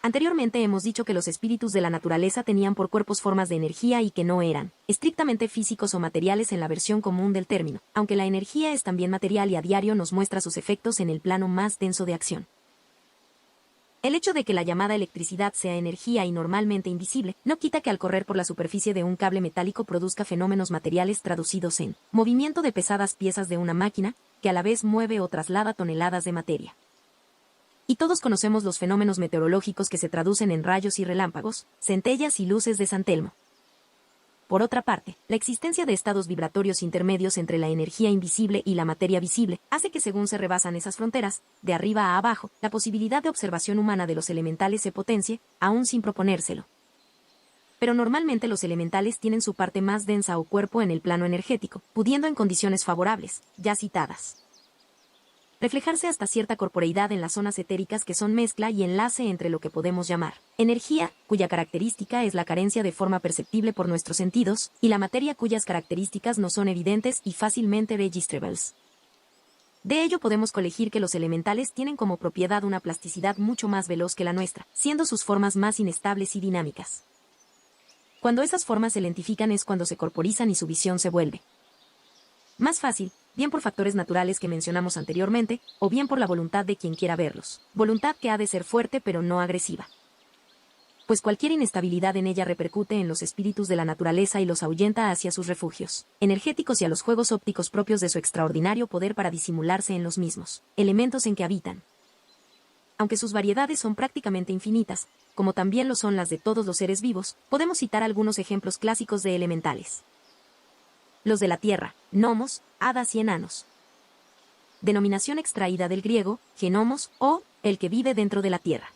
Anteriormente hemos dicho que los espíritus de la naturaleza tenían por cuerpos formas de energía y que no eran estrictamente físicos o materiales en la versión común del término, aunque la energía es también material y a diario nos muestra sus efectos en el plano más denso de acción. El hecho de que la llamada electricidad sea energía y normalmente invisible, no quita que al correr por la superficie de un cable metálico produzca fenómenos materiales traducidos en movimiento de pesadas piezas de una máquina, que a la vez mueve o traslada toneladas de materia. Y todos conocemos los fenómenos meteorológicos que se traducen en rayos y relámpagos, centellas y luces de San Telmo. Por otra parte, la existencia de estados vibratorios intermedios entre la energía invisible y la materia visible hace que, según se rebasan esas fronteras, de arriba a abajo, la posibilidad de observación humana de los elementales se potencie, aún sin proponérselo. Pero normalmente los elementales tienen su parte más densa o cuerpo en el plano energético, pudiendo en condiciones favorables, ya citadas, reflejarse hasta cierta corporeidad en las zonas etéricas, que son mezcla y enlace entre lo que podemos llamar energía, cuya característica es la carencia de forma perceptible por nuestros sentidos, y la materia, cuyas características no son evidentes y fácilmente registrables. De ello podemos colegir que los elementales tienen como propiedad una plasticidad mucho más veloz que la nuestra, siendo sus formas más inestables y dinámicas. Cuando esas formas se lentifican es cuando se corporizan y su visión se vuelve más fácil, bien por factores naturales que mencionamos anteriormente, o bien por la voluntad de quien quiera verlos. Voluntad que ha de ser fuerte pero no agresiva, pues cualquier inestabilidad en ella repercute en los espíritus de la naturaleza y los ahuyenta hacia sus refugios energéticos y a los juegos ópticos propios de su extraordinario poder para disimularse en los mismos elementos en que habitan. Aunque sus variedades son prácticamente infinitas, como también lo son las de todos los seres vivos, podemos citar algunos ejemplos clásicos de elementales. Los de la tierra, gnomos, hadas y enanos. Denominación extraída del griego, genomos, o el que vive dentro de la tierra.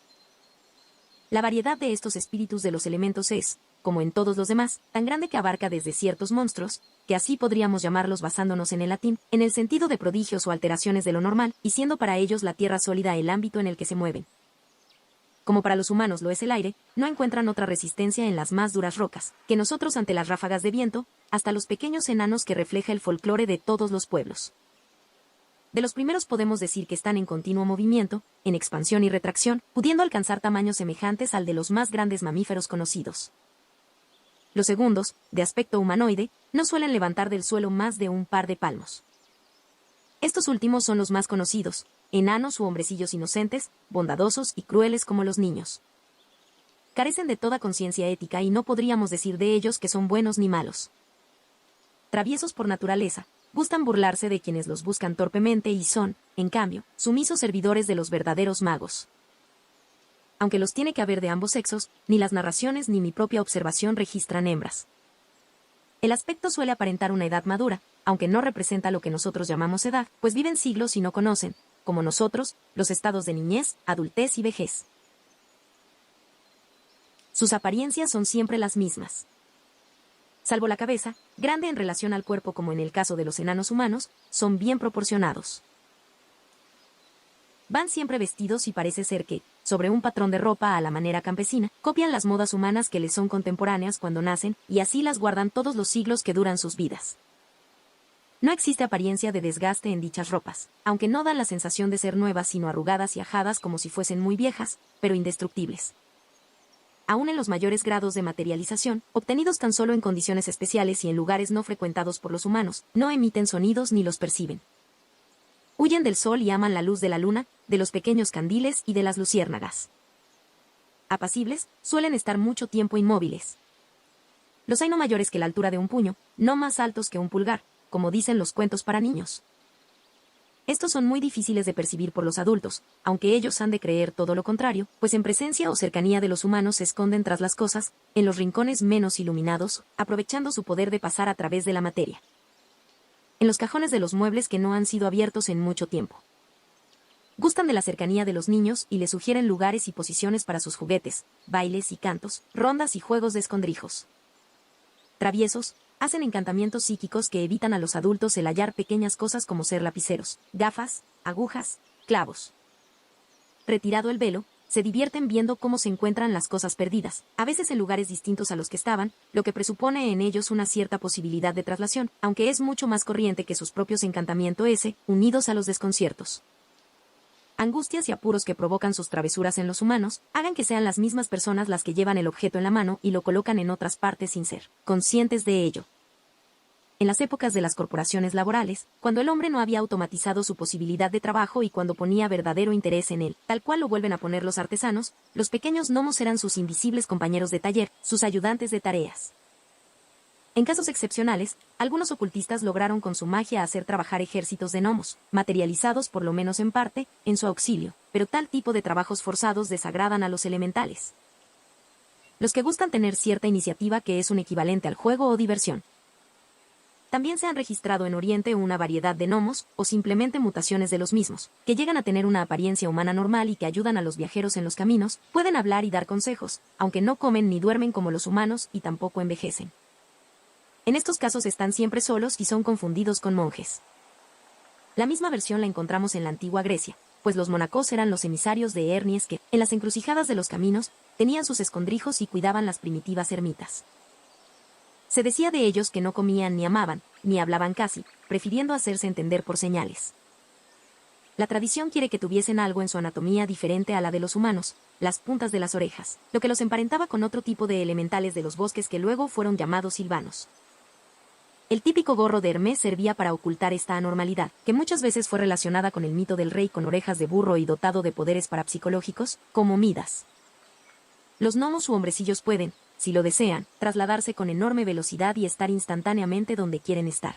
La variedad de estos espíritus de los elementos es, como en todos los demás, tan grande que abarca desde ciertos monstruos, que así podríamos llamarlos basándonos en el latín, en el sentido de prodigios o alteraciones de lo normal, y siendo para ellos la tierra sólida el ámbito en el que se mueven. Como para los humanos lo es el aire, no encuentran otra resistencia en las más duras rocas, que nosotros ante las ráfagas de viento, hasta los pequeños enanos que refleja el folclore de todos los pueblos. De los primeros podemos decir que están en continuo movimiento, en expansión y retracción, pudiendo alcanzar tamaños semejantes al de los más grandes mamíferos conocidos. Los segundos, de aspecto humanoide, no suelen levantar del suelo más de un par de palmos. Estos últimos son los más conocidos, enanos u hombrecillos inocentes, bondadosos y crueles como los niños. Carecen de toda conciencia ética y no podríamos decir de ellos que son buenos ni malos. Traviesos por naturaleza, gustan burlarse de quienes los buscan torpemente y son, en cambio, sumisos servidores de los verdaderos magos. Aunque los tiene que haber de ambos sexos, ni las narraciones ni mi propia observación registran hembras. El aspecto suele aparentar una edad madura, aunque no representa lo que nosotros llamamos edad, pues viven siglos y no conocen, como nosotros, los estados de niñez, adultez y vejez. Sus apariencias son siempre las mismas. Salvo la cabeza, grande en relación al cuerpo como en el caso de los enanos humanos, son bien proporcionados. Van siempre vestidos y parece ser que, sobre un patrón de ropa a la manera campesina, copian las modas humanas que les son contemporáneas cuando nacen, y así las guardan todos los siglos que duran sus vidas. No existe apariencia de desgaste en dichas ropas, aunque no dan la sensación de ser nuevas sino arrugadas y ajadas como si fuesen muy viejas, pero indestructibles. Aún en los mayores grados de materialización, obtenidos tan solo en condiciones especiales y en lugares no frecuentados por los humanos, no emiten sonidos ni los perciben. Huyen del sol y aman la luz de la luna, de los pequeños candiles y de las luciérnagas. Apacibles, suelen estar mucho tiempo inmóviles. Los hay no mayores que la altura de un puño, no más altos que un pulgar, como dicen los cuentos para niños. Estos son muy difíciles de percibir por los adultos, aunque ellos han de creer todo lo contrario, pues en presencia o cercanía de los humanos se esconden tras las cosas, en los rincones menos iluminados, aprovechando su poder de pasar a través de la materia. En los cajones de los muebles que no han sido abiertos en mucho tiempo. Gustan de la cercanía de los niños y les sugieren lugares y posiciones para sus juguetes, bailes y cantos, rondas y juegos de escondrijos. Traviesos, hacen encantamientos psíquicos que evitan a los adultos el hallar pequeñas cosas como ser lapiceros, gafas, agujas, clavos. Retirado el velo, se divierten viendo cómo se encuentran las cosas perdidas, a veces en lugares distintos a los que estaban, lo que presupone en ellos una cierta posibilidad de traslación, aunque es mucho más corriente que sus propios encantamientos unidos a los desconciertos. Angustias y apuros que provocan sus travesuras en los humanos, hagan que sean las mismas personas las que llevan el objeto en la mano y lo colocan en otras partes sin ser conscientes de ello. En las épocas de las corporaciones laborales, cuando el hombre no había automatizado su posibilidad de trabajo y cuando ponía verdadero interés en él, tal cual lo vuelven a poner los artesanos, los pequeños gnomos eran sus invisibles compañeros de taller, sus ayudantes de tareas. En casos excepcionales, algunos ocultistas lograron con su magia hacer trabajar ejércitos de gnomos, materializados por lo menos en parte, en su auxilio, pero tal tipo de trabajos forzados desagradan a los elementales. Los que gustan tener cierta iniciativa que es un equivalente al juego o diversión. También se han registrado en Oriente una variedad de gnomos, o simplemente mutaciones de los mismos, que llegan a tener una apariencia humana normal y que ayudan a los viajeros en los caminos, pueden hablar y dar consejos, aunque no comen ni duermen como los humanos y tampoco envejecen. En estos casos están siempre solos y son confundidos con monjes. La misma versión la encontramos en la antigua Grecia, pues los monacos eran los emisarios de Hermes que, en las encrucijadas de los caminos, tenían sus escondrijos y cuidaban las primitivas ermitas. Se decía de ellos que no comían ni amaban, ni hablaban casi, prefiriendo hacerse entender por señales. La tradición quiere que tuviesen algo en su anatomía diferente a la de los humanos, las puntas de las orejas, lo que los emparentaba con otro tipo de elementales de los bosques que luego fueron llamados silvanos. El típico gorro de Hermes servía para ocultar esta anormalidad, que muchas veces fue relacionada con el mito del rey con orejas de burro y dotado de poderes parapsicológicos, como Midas. Los gnomos u hombrecillos pueden, si lo desean, trasladarse con enorme velocidad y estar instantáneamente donde quieren estar.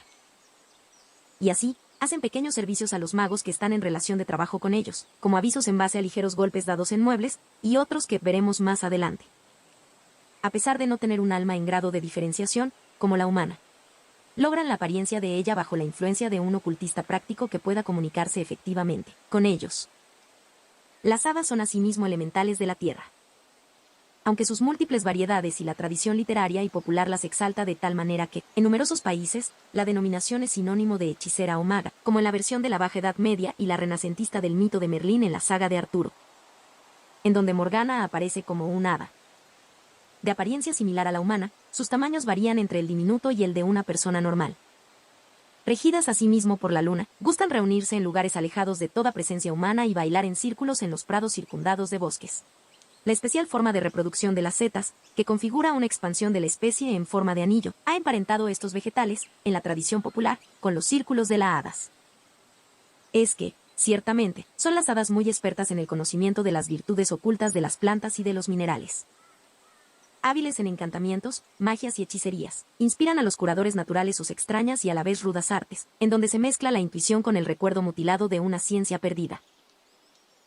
Y así, hacen pequeños servicios a los magos que están en relación de trabajo con ellos, como avisos en base a ligeros golpes dados en muebles, y otros que veremos más adelante. A pesar de no tener un alma en grado de diferenciación, como la humana, logran la apariencia de ella bajo la influencia de un ocultista práctico que pueda comunicarse efectivamente con ellos. Las hadas son asimismo elementales de la tierra. Aunque sus múltiples variedades y la tradición literaria y popular las exalta de tal manera que, en numerosos países, la denominación es sinónimo de hechicera o maga, como en la versión de la Baja Edad Media y la renacentista del mito de Merlín en la saga de Arturo, en donde Morgana aparece como un hada. De apariencia similar a la humana, sus tamaños varían entre el diminuto y el de una persona normal. Regidas asimismo por la luna, gustan reunirse en lugares alejados de toda presencia humana y bailar en círculos en los prados circundados de bosques. La especial forma de reproducción de las setas, que configura una expansión de la especie en forma de anillo, ha emparentado estos vegetales, en la tradición popular, con los círculos de las hadas. Es que, ciertamente, son las hadas muy expertas en el conocimiento de las virtudes ocultas de las plantas y de los minerales. Hábiles en encantamientos, magias y hechicerías, inspiran a los curadores naturales sus extrañas y a la vez rudas artes, en donde se mezcla la intuición con el recuerdo mutilado de una ciencia perdida.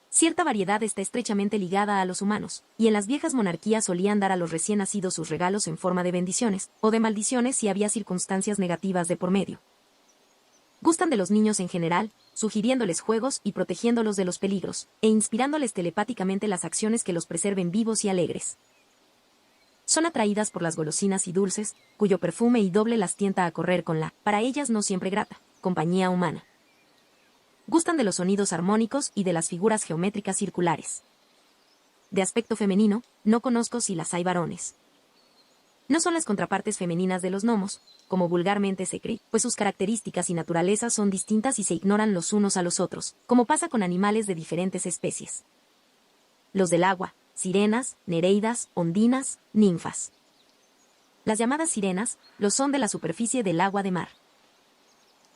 Cierta variedad está estrechamente ligada a los humanos, y en las viejas monarquías solían dar a los recién nacidos sus regalos en forma de bendiciones, o de maldiciones si había circunstancias negativas de por medio. Gustan de los niños en general, sugiriéndoles juegos y protegiéndolos de los peligros, e inspirándoles telepáticamente las acciones que los preserven vivos y alegres. Son atraídas por las golosinas y dulces, cuyo perfume y doble las tienta a correr con la, para ellas no siempre grata, compañía humana. Gustan de los sonidos armónicos y de las figuras geométricas circulares. De aspecto femenino, no conozco si las hay varones. No son las contrapartes femeninas de los gnomos, como vulgarmente se cree, pues sus características y naturalezas son distintas y se ignoran los unos a los otros, como pasa con animales de diferentes especies. Los del agua, sirenas, nereidas, ondinas, ninfas. Las llamadas sirenas, lo son de la superficie del agua de mar.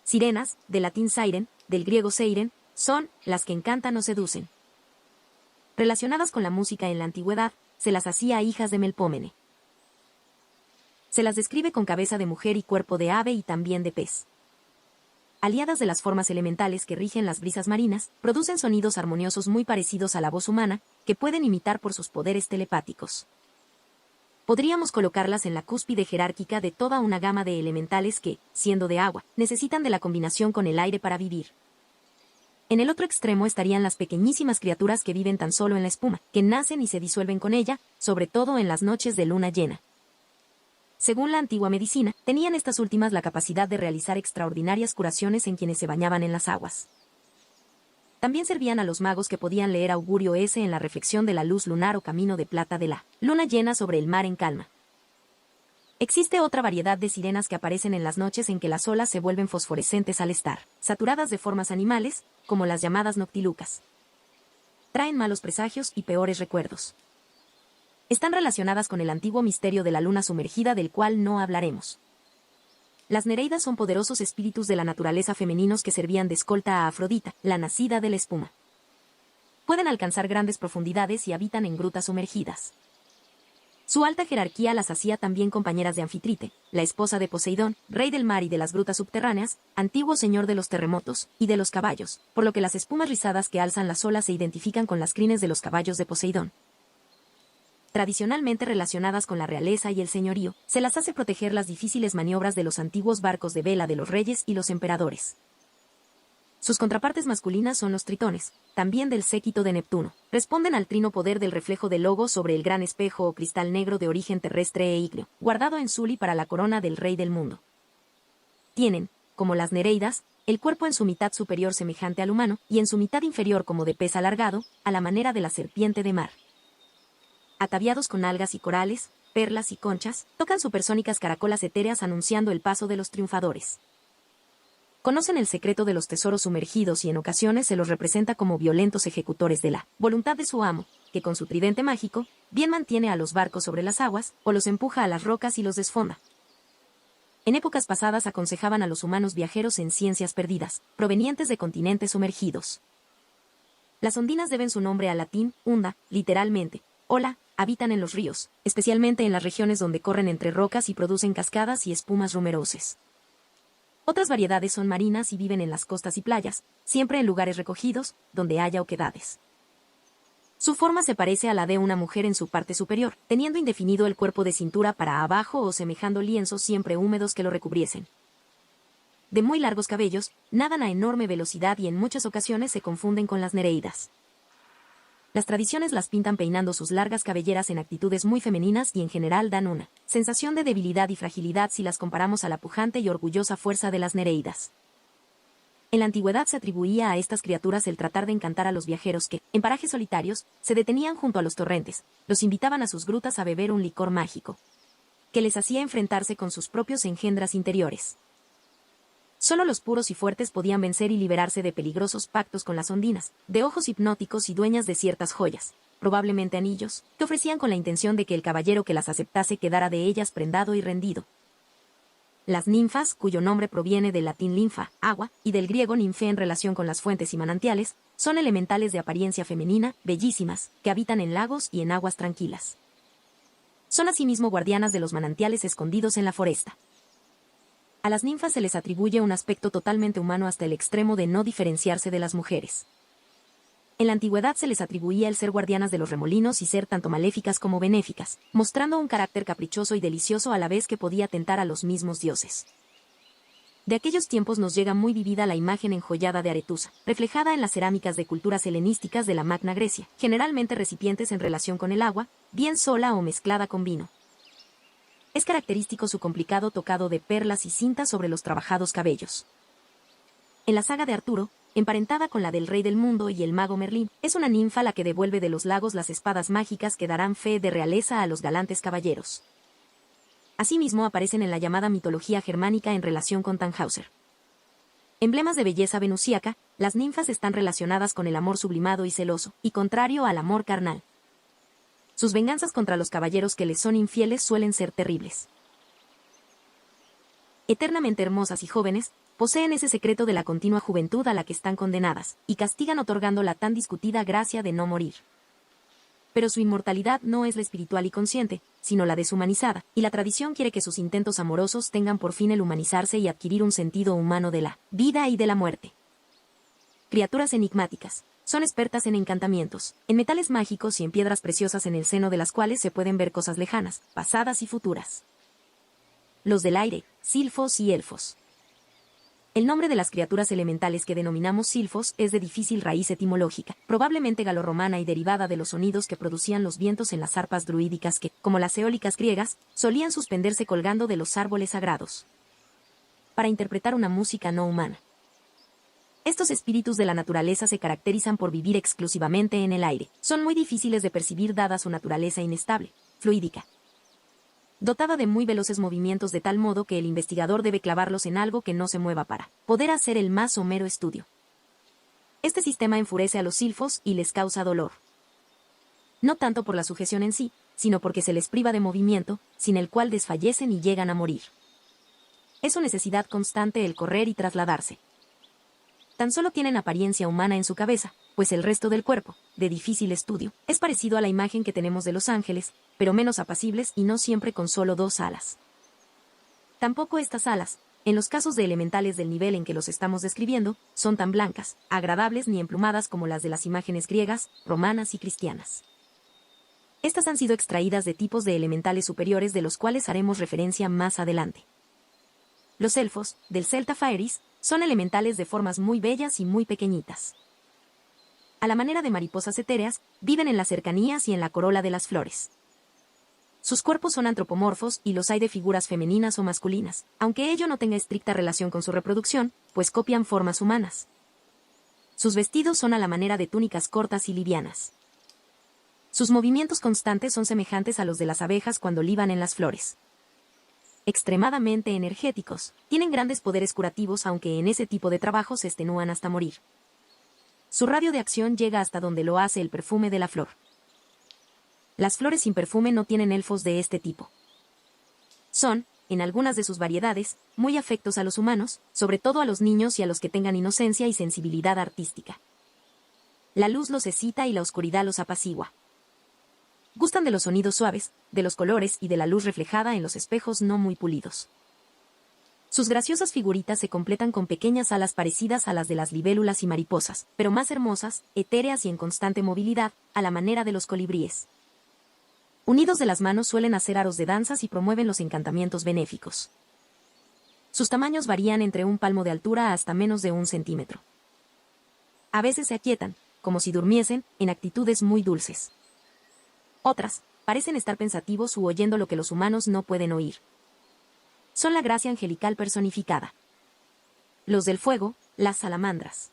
Sirenas, del latín siren, del griego seiren, son las que encantan o seducen. Relacionadas con la música en la antigüedad, se las hacía hijas de Melpómene. Se las describe con cabeza de mujer y cuerpo de ave y también de pez. Aliadas de las formas elementales que rigen las brisas marinas, producen sonidos armoniosos muy parecidos a la voz humana, que pueden imitar por sus poderes telepáticos. Podríamos colocarlas en la cúspide jerárquica de toda una gama de elementales que, siendo de agua, necesitan de la combinación con el aire para vivir. En el otro extremo estarían las pequeñísimas criaturas que viven tan solo en la espuma, que nacen y se disuelven con ella, sobre todo en las noches de luna llena. Según la antigua medicina, tenían estas últimas la capacidad de realizar extraordinarias curaciones en quienes se bañaban en las aguas. También servían a los magos que podían leer augurio S en la reflexión de la luz lunar o camino de plata de la luna llena sobre el mar en calma. Existe otra variedad de sirenas que aparecen en las noches en que las olas se vuelven fosforescentes al estar saturadas de formas animales, como las llamadas noctilucas. Traen malos presagios y peores recuerdos. Están relacionadas con el antiguo misterio de la luna sumergida del cual no hablaremos. Las nereidas son poderosos espíritus de la naturaleza femeninos que servían de escolta a Afrodita, la nacida de la espuma. Pueden alcanzar grandes profundidades y habitan en grutas sumergidas. Su alta jerarquía las hacía también compañeras de Anfitrite, la esposa de Poseidón, rey del mar y de las grutas subterráneas, antiguo señor de los terremotos y de los caballos, por lo que las espumas rizadas que alzan las olas se identifican con las crines de los caballos de Poseidón. Tradicionalmente relacionadas con la realeza y el señorío, se las hace proteger las difíciles maniobras de los antiguos barcos de vela de los reyes y los emperadores. Sus contrapartes masculinas son los tritones, también del séquito de Neptuno. Responden al trino poder del reflejo del logo sobre el gran espejo o cristal negro de origen terrestre e ígneo, guardado en Suli para la corona del rey del mundo. Tienen, como las nereidas, el cuerpo en su mitad superior semejante al humano, y en su mitad inferior como de pez alargado, a la manera de la serpiente de mar. Ataviados con algas y corales, perlas y conchas, tocan supersónicas caracolas etéreas anunciando el paso de los triunfadores. Conocen el secreto de los tesoros sumergidos y en ocasiones se los representa como violentos ejecutores de la voluntad de su amo, que con su tridente mágico, bien mantiene a los barcos sobre las aguas, o los empuja a las rocas y los desfonda. En épocas pasadas aconsejaban a los humanos viajeros en ciencias perdidas, provenientes de continentes sumergidos. Las ondinas deben su nombre al latín, unda, literalmente, ola. Habitan en los ríos, especialmente en las regiones donde corren entre rocas y producen cascadas y espumas rumerosas. Otras variedades son marinas y viven en las costas y playas, siempre en lugares recogidos, donde haya oquedades. Su forma se parece a la de una mujer en su parte superior, teniendo indefinido el cuerpo de cintura para abajo o semejando lienzos siempre húmedos que lo recubriesen. De muy largos cabellos, nadan a enorme velocidad y en muchas ocasiones se confunden con las nereidas. Las tradiciones las pintan peinando sus largas cabelleras en actitudes muy femeninas y en general dan una sensación de debilidad y fragilidad si las comparamos a la pujante y orgullosa fuerza de las nereidas. En la antigüedad se atribuía a estas criaturas el tratar de encantar a los viajeros que, en parajes solitarios, se detenían junto a los torrentes, los invitaban a sus grutas a beber un licor mágico, que les hacía enfrentarse con sus propios engendras interiores. Solo los puros y fuertes podían vencer y liberarse de peligrosos pactos con las ondinas, de ojos hipnóticos y dueñas de ciertas joyas, probablemente anillos, que ofrecían con la intención de que el caballero que las aceptase quedara de ellas prendado y rendido. Las ninfas, cuyo nombre proviene del latín linfa, agua, y del griego ninfe en relación con las fuentes y manantiales, son elementales de apariencia femenina, bellísimas, que habitan en lagos y en aguas tranquilas. Son asimismo guardianas de los manantiales escondidos en la foresta. A las ninfas se les atribuye un aspecto totalmente humano hasta el extremo de no diferenciarse de las mujeres. En la antigüedad se les atribuía el ser guardianas de los remolinos y ser tanto maléficas como benéficas, mostrando un carácter caprichoso y delicioso a la vez que podía tentar a los mismos dioses. De aquellos tiempos nos llega muy vivida la imagen enjollada de Aretusa, reflejada en las cerámicas de culturas helenísticas de la Magna Grecia, generalmente recipientes en relación con el agua, bien sola o mezclada con vino. Es característico su complicado tocado de perlas y cintas sobre los trabajados cabellos. En la saga de Arturo, emparentada con la del rey del mundo y el mago Merlín, es una ninfa la que devuelve de los lagos las espadas mágicas que darán fe de realeza a los galantes caballeros. Asimismo aparecen en la llamada mitología germánica en relación con Tannhäuser. Emblemas de belleza venusíaca, las ninfas están relacionadas con el amor sublimado y celoso, y contrario al amor carnal. Sus venganzas contra los caballeros que les son infieles suelen ser terribles. Eternamente hermosas y jóvenes, poseen ese secreto de la continua juventud a la que están condenadas, y castigan otorgando la tan discutida gracia de no morir. Pero su inmortalidad no es la espiritual y consciente, sino la deshumanizada, y la tradición quiere que sus intentos amorosos tengan por fin el humanizarse y adquirir un sentido humano de la vida y de la muerte. Criaturas enigmáticas. Son expertas en encantamientos, en metales mágicos y en piedras preciosas en el seno de las cuales se pueden ver cosas lejanas, pasadas y futuras. Los del aire, silfos y elfos. El nombre de las criaturas elementales que denominamos silfos es de difícil raíz etimológica, probablemente galorromana y derivada de los sonidos que producían los vientos en las arpas druídicas que, como las eólicas griegas, solían suspenderse colgando de los árboles sagrados para interpretar una música no humana. Estos espíritus de la naturaleza se caracterizan por vivir exclusivamente en el aire. Son muy difíciles de percibir dada su naturaleza inestable, fluídica, dotada de muy veloces movimientos de tal modo que el investigador debe clavarlos en algo que no se mueva para poder hacer el más somero estudio. Este sistema enfurece a los silfos y les causa dolor. No tanto por la sujeción en sí, sino porque se les priva de movimiento, sin el cual desfallecen y llegan a morir. Es su necesidad constante el correr y trasladarse. Tan solo tienen apariencia humana en su cabeza, pues el resto del cuerpo, de difícil estudio, es parecido a la imagen que tenemos de los ángeles, pero menos apacibles y no siempre con solo 2 alas. Tampoco estas alas, en los casos de elementales del nivel en que los estamos describiendo, son tan blancas, agradables ni emplumadas como las de las imágenes griegas, romanas y cristianas. Estas han sido extraídas de tipos de elementales superiores de los cuales haremos referencia más adelante. Los elfos, del Celta Faeris, son elementales de formas muy bellas y muy pequeñitas. A la manera de mariposas etéreas, viven en las cercanías y en la corola de las flores. Sus cuerpos son antropomorfos y los hay de figuras femeninas o masculinas, aunque ello no tenga estricta relación con su reproducción, pues copian formas humanas. Sus vestidos son a la manera de túnicas cortas y livianas. Sus movimientos constantes son semejantes a los de las abejas cuando liban en las flores. Extremadamente energéticos, tienen grandes poderes curativos aunque en ese tipo de trabajo se extenúan hasta morir. Su radio de acción llega hasta donde lo hace el perfume de la flor. Las flores sin perfume no tienen elfos de este tipo. Son, en algunas de sus variedades, muy afectos a los humanos, sobre todo a los niños y a los que tengan inocencia y sensibilidad artística. La luz los excita y la oscuridad los apacigua. Gustan de los sonidos suaves, de los colores y de la luz reflejada en los espejos no muy pulidos. Sus graciosas figuritas se completan con pequeñas alas parecidas a las de las libélulas y mariposas, pero más hermosas, etéreas y en constante movilidad, a la manera de los colibríes. Unidos de las manos suelen hacer aros de danzas y promueven los encantamientos benéficos. Sus tamaños varían entre un palmo de altura hasta menos de 1 centímetro. A veces se aquietan, como si durmiesen, en actitudes muy dulces. Otras, parecen estar pensativos u oyendo lo que los humanos no pueden oír. Son la gracia angelical personificada. Los del fuego, las salamandras.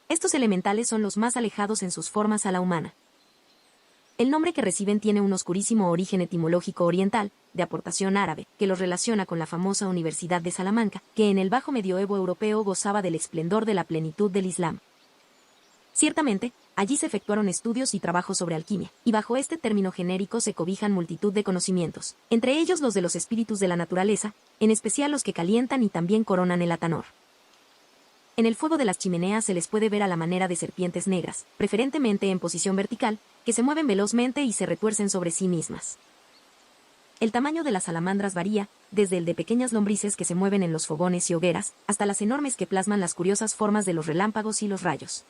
Estos elementales son los más alejados en sus formas a la humana. El nombre que reciben tiene un oscurísimo origen etimológico oriental, de aportación árabe, que los relaciona con la famosa Universidad de Salamanca, que en el bajo medioevo europeo gozaba del esplendor de la plenitud del Islam. Ciertamente, allí se efectuaron estudios y trabajos sobre alquimia, y bajo este término genérico se cobijan multitud de conocimientos, entre ellos los de los espíritus de la naturaleza, en especial los que calientan y también coronan el atanor. En el fuego de las chimeneas se les puede ver a la manera de serpientes negras, preferentemente en posición vertical, que se mueven velozmente y se retuercen sobre sí mismas. El tamaño de las salamandras varía, desde el de pequeñas lombrices que se mueven en los fogones y hogueras, hasta las enormes que plasman las curiosas formas de los relámpagos y los rayos.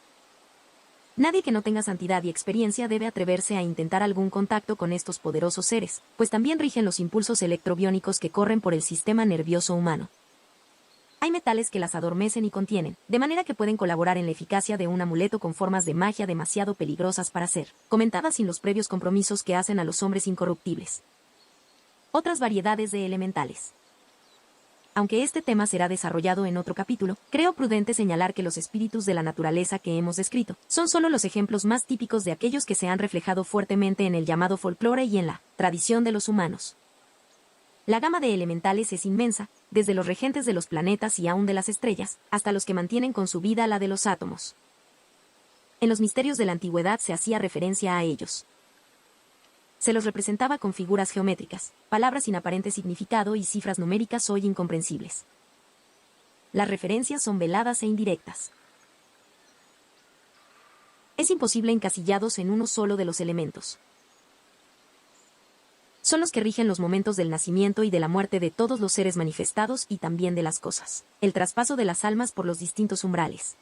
Nadie que no tenga santidad y experiencia debe atreverse a intentar algún contacto con estos poderosos seres, pues también rigen los impulsos electrobiónicos que corren por el sistema nervioso humano. Hay metales que las adormecen y contienen, de manera que pueden colaborar en la eficacia de un amuleto con formas de magia demasiado peligrosas para ser comentadas sin los previos compromisos que hacen a los hombres incorruptibles. Otras variedades de elementales. Aunque este tema será desarrollado en otro capítulo, creo prudente señalar que los espíritus de la naturaleza que hemos descrito son solo los ejemplos más típicos de aquellos que se han reflejado fuertemente en el llamado folclore y en la tradición de los humanos. La gama de elementales es inmensa, desde los regentes de los planetas y aún de las estrellas, hasta los que mantienen con su vida la de los átomos. En los misterios de la antigüedad se hacía referencia a ellos. Se los representaba con figuras geométricas, palabras sin aparente significado y cifras numéricas hoy incomprensibles. Las referencias son veladas e indirectas. Es imposible encasillados en uno solo de los elementos. Son los que rigen los momentos del nacimiento y de la muerte de todos los seres manifestados y también de las cosas, el traspaso de las almas por los distintos umbrales.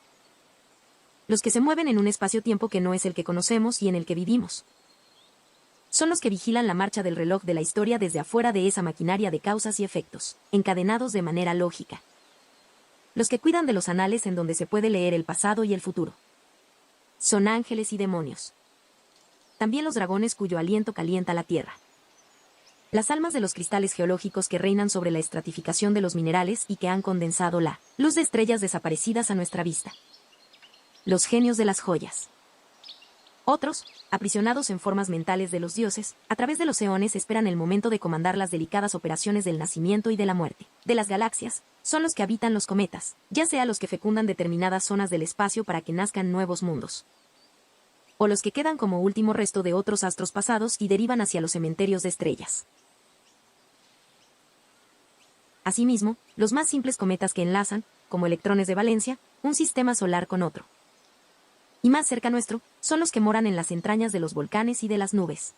Los que se mueven en un espacio-tiempo que no es el que conocemos y en el que vivimos. Son los que vigilan la marcha del reloj de la historia desde afuera de esa maquinaria de causas y efectos, encadenados de manera lógica. Los que cuidan de los anales en donde se puede leer el pasado y el futuro. Son ángeles y demonios. También los dragones cuyo aliento calienta la tierra. Las almas de los cristales geológicos que reinan sobre la estratificación de los minerales y que han condensado la luz de estrellas desaparecidas a nuestra vista. Los genios de las joyas. Otros, aprisionados en formas mentales de los dioses, a través de los eones esperan el momento de comandar las delicadas operaciones del nacimiento y de la muerte. De las galaxias, son los que habitan los cometas, ya sea los que fecundan determinadas zonas del espacio para que nazcan nuevos mundos, o los que quedan como último resto de otros astros pasados y derivan hacia los cementerios de estrellas. Asimismo, los más simples cometas que enlazan, como electrones de valencia, un sistema solar con otro. Y más cerca nuestro, son los que moran en las entrañas de los volcanes y de las nubes.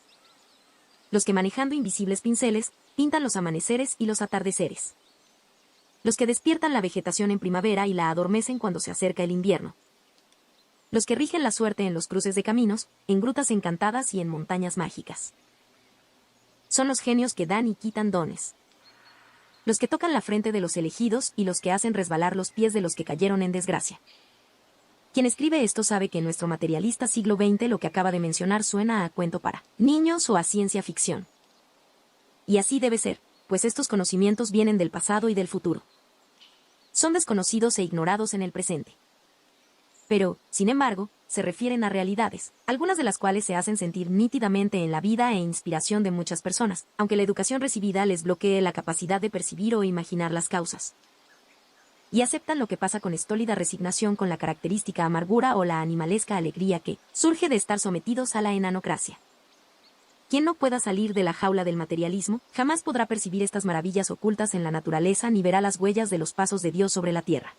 Los que manejando invisibles pinceles, pintan los amaneceres y los atardeceres. Los que despiertan la vegetación en primavera y la adormecen cuando se acerca el invierno. Los que rigen la suerte en los cruces de caminos, en grutas encantadas y en montañas mágicas. Son los genios que dan y quitan dones. Los que tocan la frente de los elegidos y los que hacen resbalar los pies de los que cayeron en desgracia. Quien escribe esto sabe que en nuestro materialista siglo XX lo que acaba de mencionar suena a cuento para niños o a ciencia ficción. Y así debe ser, pues estos conocimientos vienen del pasado y del futuro. Son desconocidos e ignorados en el presente. Pero, sin embargo, se refieren a realidades, algunas de las cuales se hacen sentir nítidamente en la vida e inspiración de muchas personas, aunque la educación recibida les bloquee la capacidad de percibir o imaginar las causas. Y aceptan lo que pasa con estólida resignación con la característica amargura o la animalesca alegría que surge de estar sometidos a la enanocracia. Quien no pueda salir de la jaula del materialismo, jamás podrá percibir estas maravillas ocultas en la naturaleza ni verá las huellas de los pasos de Dios sobre la tierra.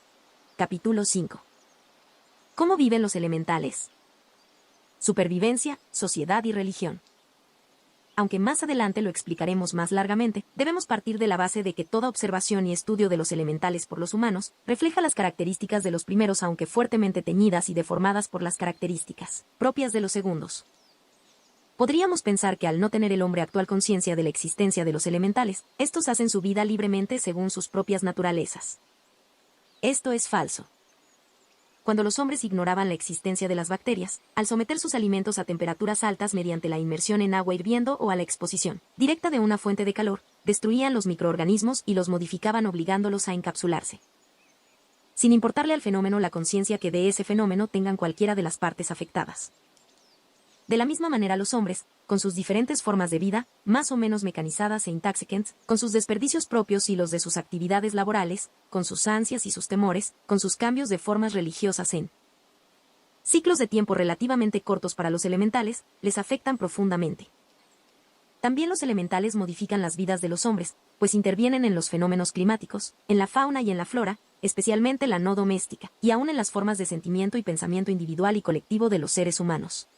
Capítulo 5. ¿Cómo viven los elementales? Supervivencia, sociedad y religión. Aunque más adelante lo explicaremos más largamente, debemos partir de la base de que toda observación y estudio de los elementales por los humanos refleja las características de los primeros aunque fuertemente teñidas y deformadas por las características propias de los segundos. Podríamos pensar que al no tener el hombre actual conciencia de la existencia de los elementales, estos hacen su vida libremente según sus propias naturalezas. Esto es falso. Cuando los hombres ignoraban la existencia de las bacterias, al someter sus alimentos a temperaturas altas mediante la inmersión en agua hirviendo o a la exposición directa de una fuente de calor, destruían los microorganismos y los modificaban obligándolos a encapsularse. Sin importarle al fenómeno la conciencia que de ese fenómeno tengan cualquiera de las partes afectadas. De la misma manera los hombres, con sus diferentes formas de vida, más o menos mecanizadas e intaxicants, con sus desperdicios propios y los de sus actividades laborales, con sus ansias y sus temores, con sus cambios de formas religiosas en ciclos de tiempo relativamente cortos para los elementales, les afectan profundamente. También los elementales modifican las vidas de los hombres, pues intervienen en los fenómenos climáticos, en la fauna y en la flora, especialmente la no doméstica, y aún en las formas de sentimiento y pensamiento individual y colectivo de los seres humanos.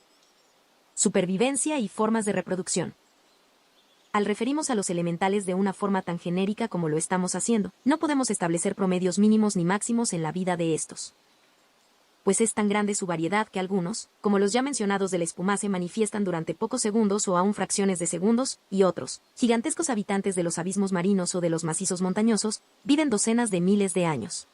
Supervivencia y formas de reproducción. Al referirnos a los elementales de una forma tan genérica como lo estamos haciendo, no podemos establecer promedios mínimos ni máximos en la vida de estos. Pues es tan grande su variedad que algunos, como los ya mencionados del espuma, se manifiestan durante pocos segundos o aún fracciones de segundos, y otros, gigantescos habitantes de los abismos marinos o de los macizos montañosos, viven docenas de miles de años.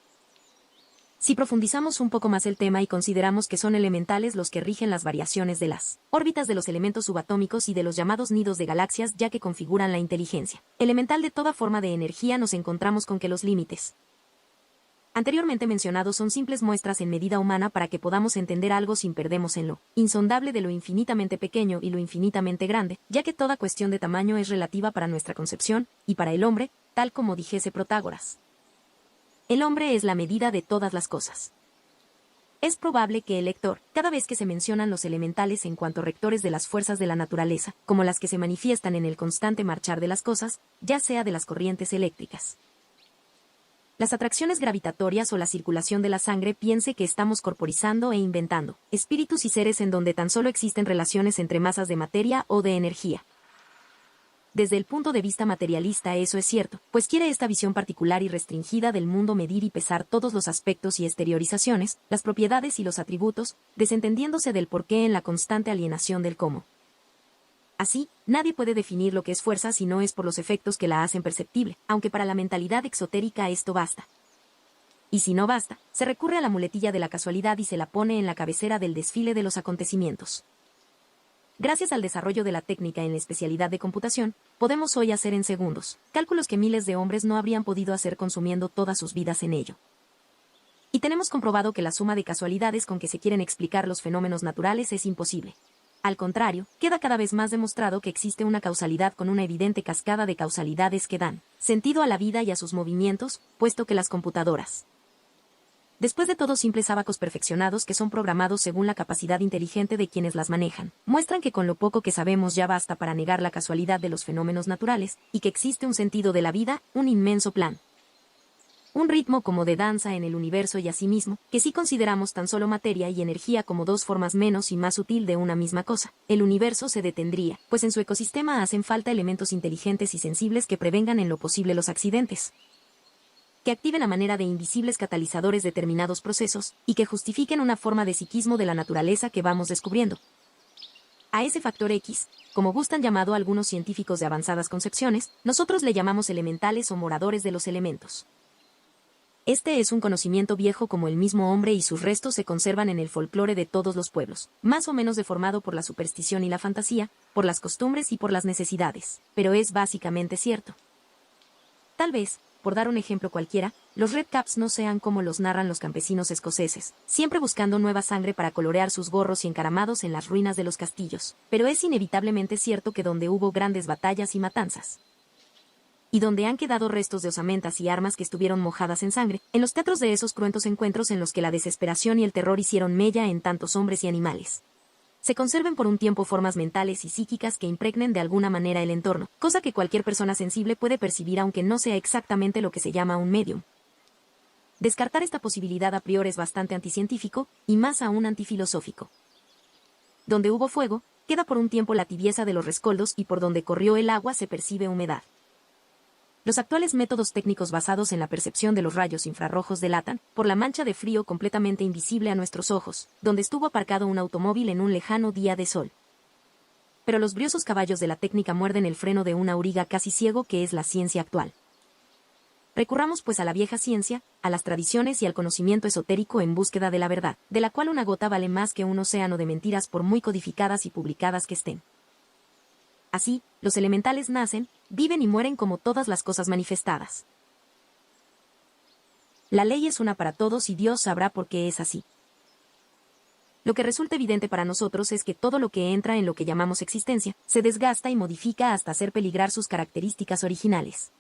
Si profundizamos un poco más el tema y consideramos que son elementales los que rigen las variaciones de las órbitas de los elementos subatómicos y de los llamados nidos de galaxias ya que configuran la inteligencia elemental de toda forma de energía, nos encontramos con que los límites anteriormente mencionados son simples muestras en medida humana para que podamos entender algo sin perdernos en lo insondable de lo infinitamente pequeño y lo infinitamente grande, ya que toda cuestión de tamaño es relativa para nuestra concepción, y para el hombre, tal como dijese Protágoras. El hombre es la medida de todas las cosas. Es probable que el lector, cada vez que se mencionan los elementales en cuanto rectores de las fuerzas de la naturaleza, como las que se manifiestan en el constante marchar de las cosas, ya sea de las corrientes eléctricas, las atracciones gravitatorias o la circulación de la sangre, piense que estamos corporizando e inventando espíritus y seres en donde tan solo existen relaciones entre masas de materia o de energía. Desde el punto de vista materialista eso es cierto, pues quiere esta visión particular y restringida del mundo medir y pesar todos los aspectos y exteriorizaciones, las propiedades y los atributos, desentendiéndose del porqué en la constante alienación del cómo. Así, nadie puede definir lo que es fuerza si no es por los efectos que la hacen perceptible, aunque para la mentalidad exotérica esto basta. Y si no basta, se recurre a la muletilla de la casualidad y se la pone en la cabecera del desfile de los acontecimientos. Gracias al desarrollo de la técnica en la especialidad de computación, podemos hoy hacer en segundos cálculos que miles de hombres no habrían podido hacer consumiendo todas sus vidas en ello. Y tenemos comprobado que la suma de casualidades con que se quieren explicar los fenómenos naturales es imposible. Al contrario, queda cada vez más demostrado que existe una causalidad con una evidente cascada de causalidades que dan sentido a la vida y a sus movimientos, puesto que las computadoras, después de todo simples ábacos perfeccionados que son programados según la capacidad inteligente de quienes las manejan, muestran que con lo poco que sabemos ya basta para negar la casualidad de los fenómenos naturales, y que existe un sentido de la vida, un inmenso plan. Un ritmo como de danza en el universo y asimismo, que si consideramos tan solo materia y energía como dos formas menos y más sutil de una misma cosa, el universo se detendría, pues en su ecosistema hacen falta elementos inteligentes y sensibles que prevengan en lo posible los accidentes, que activen a manera de invisibles catalizadores determinados procesos, y que justifiquen una forma de psiquismo de la naturaleza que vamos descubriendo. A ese factor X, como gustan llamado algunos científicos de avanzadas concepciones, nosotros le llamamos elementales o moradores de los elementos. Este es un conocimiento viejo como el mismo hombre y sus restos se conservan en el folclore de todos los pueblos, más o menos deformado por la superstición y la fantasía, por las costumbres y por las necesidades, pero es básicamente cierto. Tal vez, por dar un ejemplo cualquiera, los Red Caps no sean como los narran los campesinos escoceses, siempre buscando nueva sangre para colorear sus gorros y encaramados en las ruinas de los castillos, pero es inevitablemente cierto que donde hubo grandes batallas y matanzas, y donde han quedado restos de osamentas y armas que estuvieron mojadas en sangre, en los teatros de esos cruentos encuentros en los que la desesperación y el terror hicieron mella en tantos hombres y animales, se conserven por un tiempo formas mentales y psíquicas que impregnen de alguna manera el entorno, cosa que cualquier persona sensible puede percibir aunque no sea exactamente lo que se llama un medium. Descartar esta posibilidad a priori es bastante anticientífico, y más aún antifilosófico. Donde hubo fuego, queda por un tiempo la tibieza de los rescoldos y por donde corrió el agua se percibe humedad. Los actuales métodos técnicos basados en la percepción de los rayos infrarrojos delatan, por la mancha de frío completamente invisible a nuestros ojos, donde estuvo aparcado un automóvil en un lejano día de sol. Pero los briosos caballos de la técnica muerden el freno de un auriga casi ciego que es la ciencia actual. Recurramos pues a la vieja ciencia, a las tradiciones y al conocimiento esotérico en búsqueda de la verdad, de la cual una gota vale más que un océano de mentiras por muy codificadas y publicadas que estén. Así, los elementales nacen, viven y mueren como todas las cosas manifestadas. La ley es una para todos y Dios sabrá por qué es así. Lo que resulta evidente para nosotros es que todo lo que entra en lo que llamamos existencia, se desgasta y modifica hasta hacer peligrar sus características originales.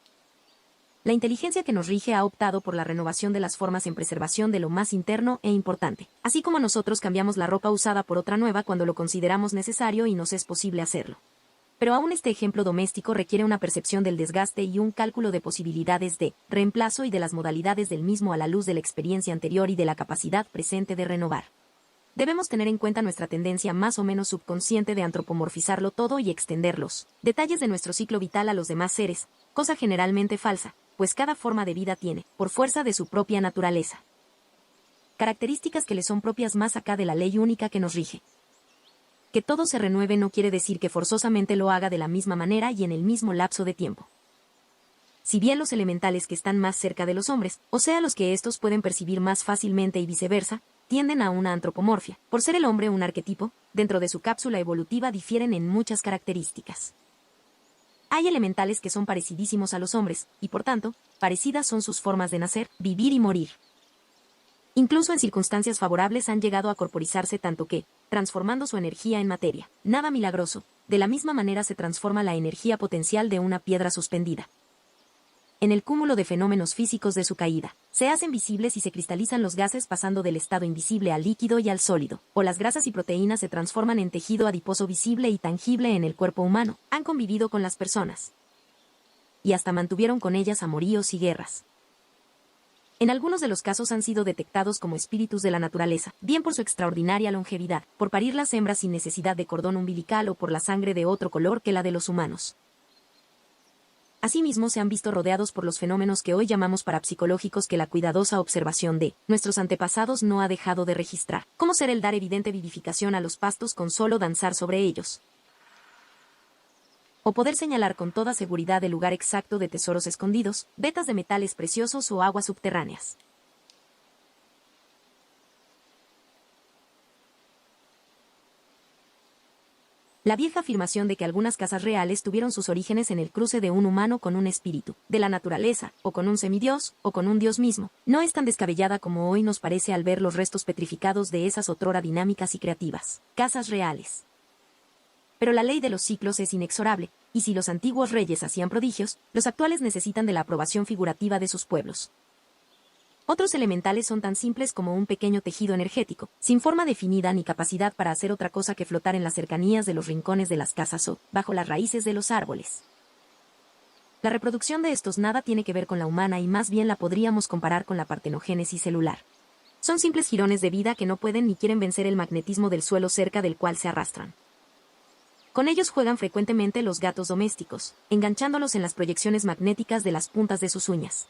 La inteligencia que nos rige ha optado por la renovación de las formas en preservación de lo más interno e importante, así como nosotros cambiamos la ropa usada por otra nueva cuando lo consideramos necesario y nos es posible hacerlo. Pero aún este ejemplo doméstico requiere una percepción del desgaste y un cálculo de posibilidades de reemplazo y de las modalidades del mismo a la luz de la experiencia anterior y de la capacidad presente de renovar. Debemos tener en cuenta nuestra tendencia más o menos subconsciente de antropomorfizarlo todo y extender los detalles de nuestro ciclo vital a los demás seres, cosa generalmente falsa, pues cada forma de vida tiene, por fuerza de su propia naturaleza, características que le son propias más acá de la ley única que nos rige. Que todo se renueve no quiere decir que forzosamente lo haga de la misma manera y en el mismo lapso de tiempo. Si bien los elementales que están más cerca de los hombres, o sea los que estos pueden percibir más fácilmente y viceversa, tienden a una antropomorfia. Por ser el hombre un arquetipo, dentro de su cápsula evolutiva difieren en muchas características. Hay elementales que son parecidísimos a los hombres, y por tanto, parecidas son sus formas de nacer, vivir y morir. Incluso en circunstancias favorables han llegado a corporizarse tanto que, transformando su energía en materia, nada milagroso, de la misma manera se transforma la energía potencial de una piedra suspendida. En el cúmulo de fenómenos físicos de su caída, se hacen visibles y se cristalizan los gases pasando del estado invisible al líquido y al sólido, o las grasas y proteínas se transforman en tejido adiposo visible y tangible en el cuerpo humano, han convivido con las personas. Y hasta mantuvieron con ellas amoríos y guerras. En algunos de los casos han sido detectados como espíritus de la naturaleza, bien por su extraordinaria longevidad, por parir las hembras sin necesidad de cordón umbilical o por la sangre de otro color que la de los humanos. Asimismo se han visto rodeados por los fenómenos que hoy llamamos parapsicológicos que la cuidadosa observación de nuestros antepasados no ha dejado de registrar, como ser el dar evidente vivificación a los pastos con solo danzar sobre ellos, o poder señalar con toda seguridad el lugar exacto de tesoros escondidos, vetas de metales preciosos o aguas subterráneas. La vieja afirmación de que algunas casas reales tuvieron sus orígenes en el cruce de un humano con un espíritu, de la naturaleza, o con un semidios, o con un dios mismo, no es tan descabellada como hoy nos parece al ver los restos petrificados de esas otrora dinámicas y creativas casas reales. Pero la ley de los ciclos es inexorable, y si los antiguos reyes hacían prodigios, los actuales necesitan de la aprobación figurativa de sus pueblos. Otros elementales son tan simples como un pequeño tejido energético, sin forma definida ni capacidad para hacer otra cosa que flotar en las cercanías de los rincones de las casas o bajo las raíces de los árboles. La reproducción de estos nada tiene que ver con la humana y más bien la podríamos comparar con la partenogénesis celular. Son simples jirones de vida que no pueden ni quieren vencer el magnetismo del suelo cerca del cual se arrastran. Con ellos juegan frecuentemente los gatos domésticos, enganchándolos en las proyecciones magnéticas de las puntas de sus uñas.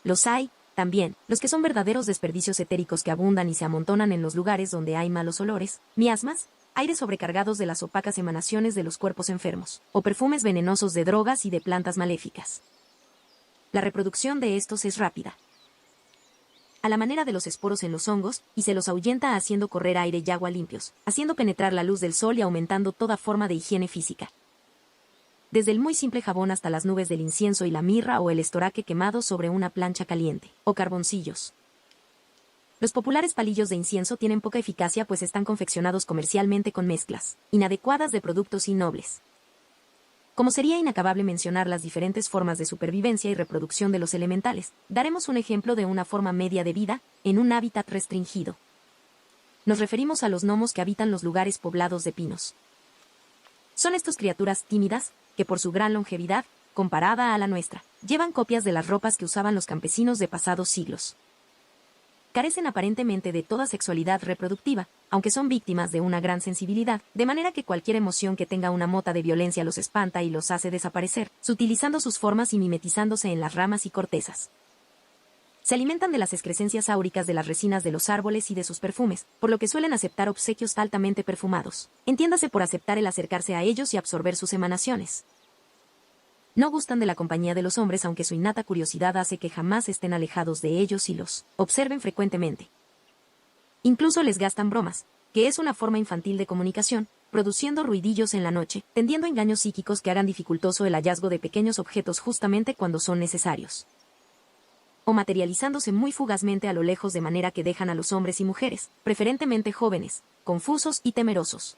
Los hay, también, los que son verdaderos desperdicios etéricos que abundan y se amontonan en los lugares donde hay malos olores, miasmas, aires sobrecargados de las opacas emanaciones de los cuerpos enfermos, o perfumes venenosos de drogas y de plantas maléficas. La reproducción de estos es rápida, a la manera de los esporos en los hongos, y se los ahuyenta haciendo correr aire y agua limpios, haciendo penetrar la luz del sol y aumentando toda forma de higiene física. Desde el muy simple jabón hasta las nubes del incienso y la mirra o el estoraque quemado sobre una plancha caliente, o carboncillos. Los populares palillos de incienso tienen poca eficacia pues están confeccionados comercialmente con mezclas inadecuadas de productos innobles. Como sería inacabable mencionar las diferentes formas de supervivencia y reproducción de los elementales, daremos un ejemplo de una forma media de vida, en un hábitat restringido. Nos referimos a los gnomos que habitan los lugares poblados de pinos. Son estas criaturas tímidas, que por su gran longevidad, comparada a la nuestra, llevan copias de las ropas que usaban los campesinos de pasados siglos. Carecen aparentemente de toda sexualidad reproductiva, aunque son víctimas de una gran sensibilidad, de manera que cualquier emoción que tenga una mota de violencia los espanta y los hace desaparecer, sutilizando sus formas y mimetizándose en las ramas y cortezas. Se alimentan de las excrescencias áuricas de las resinas de los árboles y de sus perfumes, por lo que suelen aceptar obsequios altamente perfumados. Entiéndase por aceptar el acercarse a ellos y absorber sus emanaciones. No gustan de la compañía de los hombres aunque su innata curiosidad hace que jamás estén alejados de ellos y los observen frecuentemente. Incluso les gastan bromas, que es una forma infantil de comunicación, produciendo ruidillos en la noche, tendiendo engaños psíquicos que hagan dificultoso el hallazgo de pequeños objetos justamente cuando son necesarios. O materializándose muy fugazmente a lo lejos de manera que dejan a los hombres y mujeres, preferentemente jóvenes, confusos y temerosos.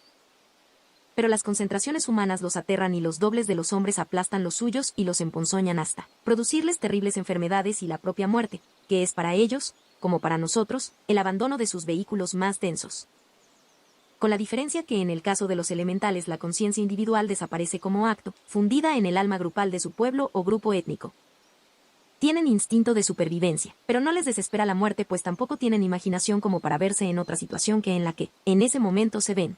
Pero las concentraciones humanas los aterran y los dobles de los hombres aplastan los suyos y los emponzoñan hasta producirles terribles enfermedades y la propia muerte, que es para ellos, como para nosotros, el abandono de sus vehículos más densos. Con la diferencia que en el caso de los elementales la conciencia individual desaparece como acto, fundida en el alma grupal de su pueblo o grupo étnico. Tienen instinto de supervivencia, pero no les desespera la muerte pues tampoco tienen imaginación como para verse en otra situación que en la que, en ese momento se ven.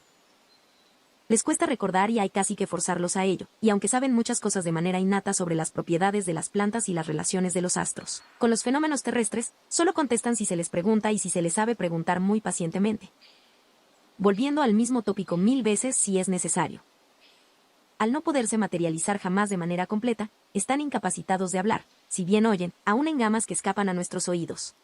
Les cuesta recordar y hay casi que forzarlos a ello, y aunque saben muchas cosas de manera innata sobre las propiedades de las plantas y las relaciones de los astros, con los fenómenos terrestres, solo contestan si se les pregunta y si se les sabe preguntar muy pacientemente. Volviendo al mismo tópico 1000 veces si es necesario. Al no poderse materializar jamás de manera completa, están incapacitados de hablar, si bien oyen, aún en gamas que escapan a nuestros oídos.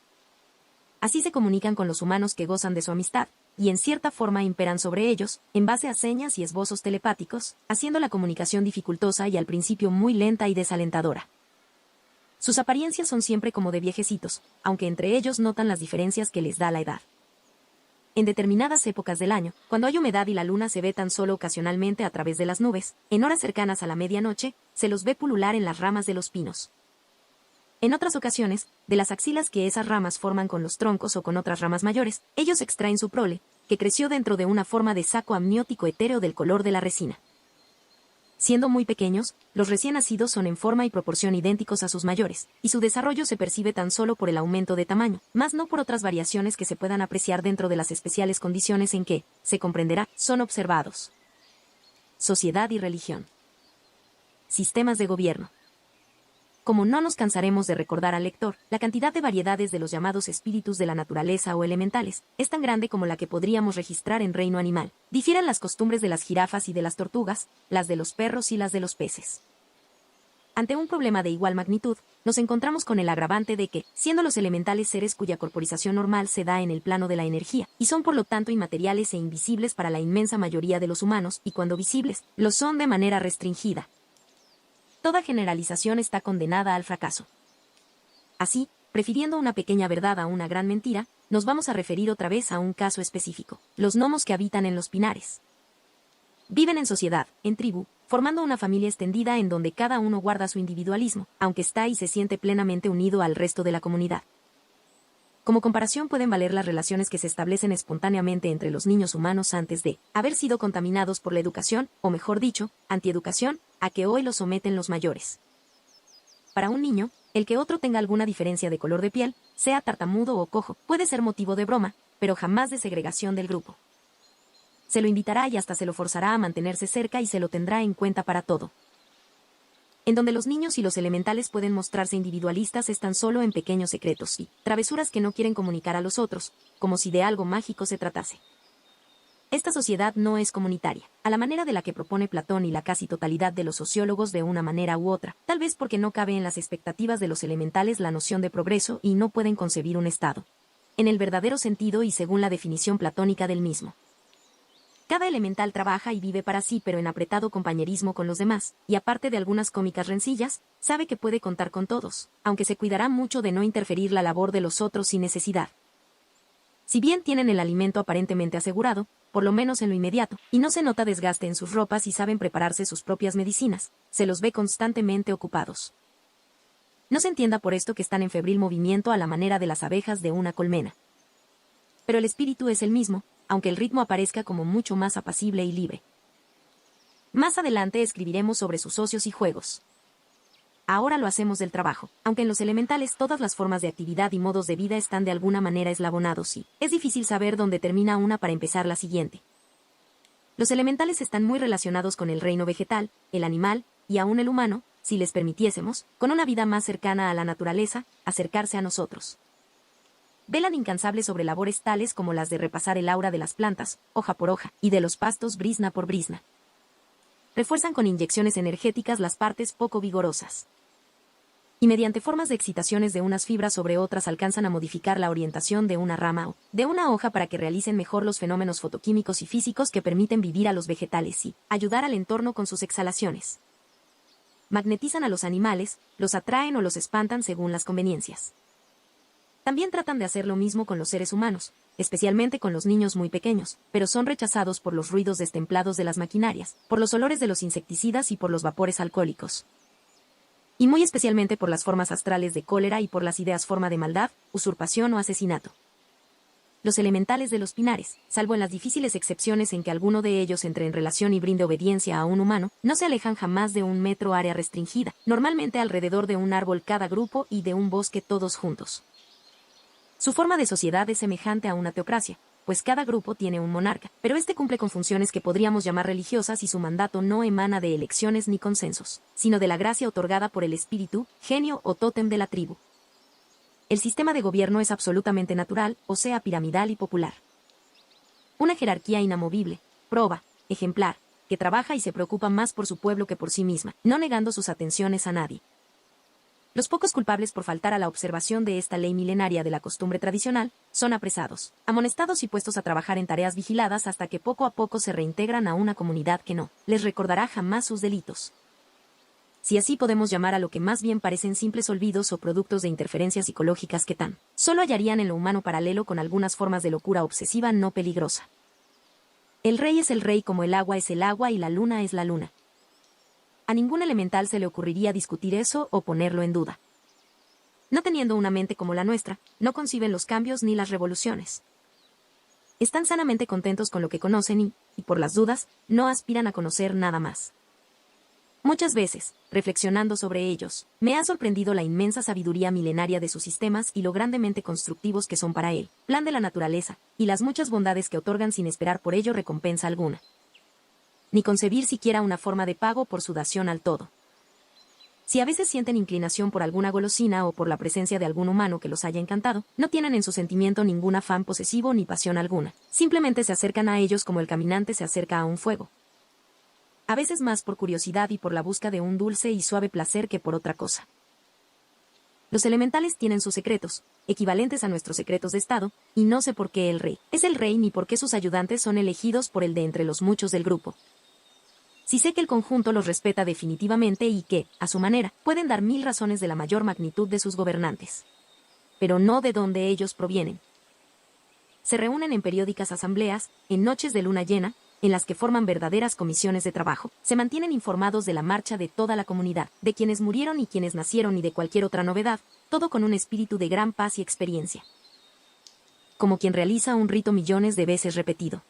Así se comunican con los humanos que gozan de su amistad, y en cierta forma imperan sobre ellos, en base a señas y esbozos telepáticos, haciendo la comunicación dificultosa y al principio muy lenta y desalentadora. Sus apariencias son siempre como de viejecitos, aunque entre ellos notan las diferencias que les da la edad. En determinadas épocas del año, cuando hay humedad y la luna se ve tan solo ocasionalmente a través de las nubes, en horas cercanas a la medianoche, se los ve pulular en las ramas de los pinos. En otras ocasiones, de las axilas que esas ramas forman con los troncos o con otras ramas mayores, ellos extraen su prole, que creció dentro de una forma de saco amniótico etéreo del color de la resina. Siendo muy pequeños, los recién nacidos son en forma y proporción idénticos a sus mayores, y su desarrollo se percibe tan solo por el aumento de tamaño, más no por otras variaciones que se puedan apreciar dentro de las especiales condiciones en que, se comprenderá, son observados. Sociedad y religión. Sistemas de gobierno. Como no nos cansaremos de recordar al lector, la cantidad de variedades de los llamados espíritus de la naturaleza o elementales es tan grande como la que podríamos registrar en reino animal. Difieren las costumbres de las jirafas y de las tortugas, las de los perros y las de los peces. Ante un problema de igual magnitud, nos encontramos con el agravante de que, siendo los elementales seres cuya corporización normal se da en el plano de la energía, y son por lo tanto inmateriales e invisibles para la inmensa mayoría de los humanos, y cuando visibles, lo son de manera restringida. Toda generalización está condenada al fracaso. Así, prefiriendo una pequeña verdad a una gran mentira, nos vamos a referir otra vez a un caso específico: los gnomos que habitan en los pinares. Viven en sociedad, en tribu, formando una familia extendida en donde cada uno guarda su individualismo, aunque está y se siente plenamente unido al resto de la comunidad. Como comparación pueden valer las relaciones que se establecen espontáneamente entre los niños humanos antes de haber sido contaminados por la educación, o mejor dicho, antieducación, a que hoy los someten los mayores. Para un niño, el que otro tenga alguna diferencia de color de piel, sea tartamudo o cojo, puede ser motivo de broma, pero jamás de segregación del grupo. Se lo invitará y hasta se lo forzará a mantenerse cerca y se lo tendrá en cuenta para todo. En donde los niños y los elementales pueden mostrarse individualistas es tan solo en pequeños secretos y travesuras que no quieren comunicar a los otros, como si de algo mágico se tratase. Esta sociedad no es comunitaria, a la manera de la que propone Platón y la casi totalidad de los sociólogos de una manera u otra, tal vez porque no cabe en las expectativas de los elementales la noción de progreso y no pueden concebir un estado, en el verdadero sentido y según la definición platónica del mismo. Cada elemental trabaja y vive para sí pero en apretado compañerismo con los demás, y aparte de algunas cómicas rencillas, sabe que puede contar con todos, aunque se cuidará mucho de no interferir la labor de los otros sin necesidad. Si bien tienen el alimento aparentemente asegurado, por lo menos en lo inmediato, y no se nota desgaste en sus ropas y saben prepararse sus propias medicinas, se los ve constantemente ocupados. No se entienda por esto que están en febril movimiento a la manera de las abejas de una colmena. Pero el espíritu es el mismo, aunque el ritmo aparezca como mucho más apacible y libre. Más adelante escribiremos sobre sus ocios y juegos. Ahora lo hacemos del trabajo, aunque en los elementales todas las formas de actividad y modos de vida están de alguna manera eslabonados y es difícil saber dónde termina una para empezar la siguiente. Los elementales están muy relacionados con el reino vegetal, el animal, y aún el humano, si les permitiésemos, con una vida más cercana a la naturaleza, acercarse a nosotros. Velan incansables sobre labores tales como las de repasar el aura de las plantas, hoja por hoja, y de los pastos brizna por brizna. Refuerzan con inyecciones energéticas las partes poco vigorosas. Y mediante formas de excitaciones de unas fibras sobre otras alcanzan a modificar la orientación de una rama o de una hoja para que realicen mejor los fenómenos fotoquímicos y físicos que permiten vivir a los vegetales y ayudar al entorno con sus exhalaciones. Magnetizan a los animales, los atraen o los espantan según las conveniencias. También tratan de hacer lo mismo con los seres humanos, especialmente con los niños muy pequeños, pero son rechazados por los ruidos destemplados de las maquinarias, por los olores de los insecticidas y por los vapores alcohólicos. Y muy especialmente por las formas astrales de cólera y por las ideas forma de maldad, usurpación o asesinato. Los elementales de los pinares, salvo en las difíciles excepciones en que alguno de ellos entre en relación y brinde obediencia a un humano, no se alejan jamás de 1 metro área restringida, normalmente alrededor de un árbol cada grupo y de un bosque todos juntos. Su forma de sociedad es semejante a una teocracia, pues cada grupo tiene un monarca, pero este cumple con funciones que podríamos llamar religiosas y su mandato no emana de elecciones ni consensos, sino de la gracia otorgada por el espíritu, genio o tótem de la tribu. El sistema de gobierno es absolutamente natural, o sea piramidal y popular. Una jerarquía inamovible, proba, ejemplar, que trabaja y se preocupa más por su pueblo que por sí misma, no negando sus atenciones a nadie. Los pocos culpables por faltar a la observación de esta ley milenaria de la costumbre tradicional son apresados, amonestados y puestos a trabajar en tareas vigiladas hasta que poco a poco se reintegran a una comunidad que no les recordará jamás sus delitos. Si así podemos llamar a lo que más bien parecen simples olvidos o productos de interferencias psicológicas que tan solo hallarían en lo humano paralelo con algunas formas de locura obsesiva no peligrosa. El rey es el rey como el agua es el agua y la luna es la luna. A ningún elemental se le ocurriría discutir eso o ponerlo en duda. No teniendo una mente como la nuestra, no conciben los cambios ni las revoluciones. Están sanamente contentos con lo que conocen y por las dudas, no aspiran a conocer nada más. Muchas veces, reflexionando sobre ellos, me ha sorprendido la inmensa sabiduría milenaria de sus sistemas y lo grandemente constructivos que son para él, plan de la naturaleza, y las muchas bondades que otorgan sin esperar por ello recompensa alguna. Ni concebir siquiera una forma de pago por su dación al todo. Si a veces sienten inclinación por alguna golosina o por la presencia de algún humano que los haya encantado, no tienen en su sentimiento ningún afán posesivo ni pasión alguna, simplemente se acercan a ellos como el caminante se acerca a un fuego. a veces más por curiosidad y por la busca de un dulce y suave placer que por otra cosa. Los elementales tienen sus secretos, equivalentes a nuestros secretos de estado, y no sé por qué el rey es el rey ni por qué sus ayudantes son elegidos por el de entre los muchos del grupo. Sí sé que el conjunto los respeta definitivamente y que, a su manera, pueden dar 1000 razones de la mayor magnitud de sus gobernantes. Pero no de dónde ellos provienen. Se reúnen en periódicas asambleas, en noches de luna llena, en las que forman verdaderas comisiones de trabajo, se mantienen informados de la marcha de toda la comunidad, de quienes murieron y quienes nacieron y de cualquier otra novedad, todo con un espíritu de gran paz y experiencia. Como quien realiza un rito millones de veces repetido.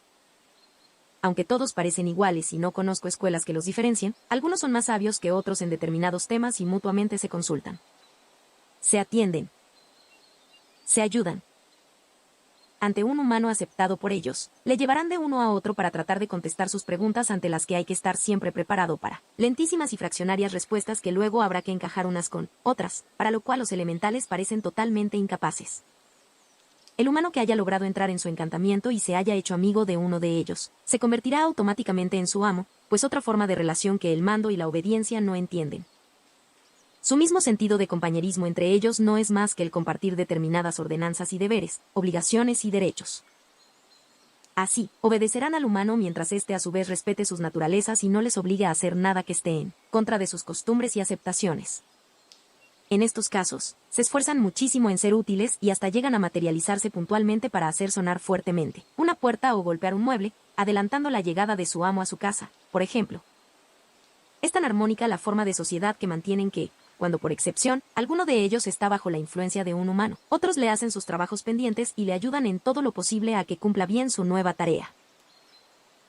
Aunque todos parecen iguales y no conozco escuelas que los diferencien, algunos son más sabios que otros en determinados temas y mutuamente se consultan. Se atienden. Se ayudan. Ante un humano aceptado por ellos, le llevarán de uno a otro para tratar de contestar sus preguntas ante las que hay que estar siempre preparado para lentísimas y fraccionarias respuestas que luego habrá que encajar unas con otras, para lo cual los elementales parecen totalmente incapaces. El humano que haya logrado entrar en su encantamiento y se haya hecho amigo de uno de ellos, se convertirá automáticamente en su amo, pues otra forma de relación que el mando y la obediencia no entienden. Su mismo sentido de compañerismo entre ellos no es más que el compartir determinadas ordenanzas y deberes, obligaciones y derechos. Así, obedecerán al humano mientras éste a su vez respete sus naturalezas y no les obligue a hacer nada que esté en contra de sus costumbres y aceptaciones. En estos casos, se esfuerzan muchísimo en ser útiles y hasta llegan a materializarse puntualmente para hacer sonar fuertemente una puerta o golpear un mueble, adelantando la llegada de su amo a su casa, por ejemplo. Es tan armónica la forma de sociedad que mantienen que, cuando por excepción, alguno de ellos está bajo la influencia de un humano, otros le hacen sus trabajos pendientes y le ayudan en todo lo posible a que cumpla bien su nueva tarea.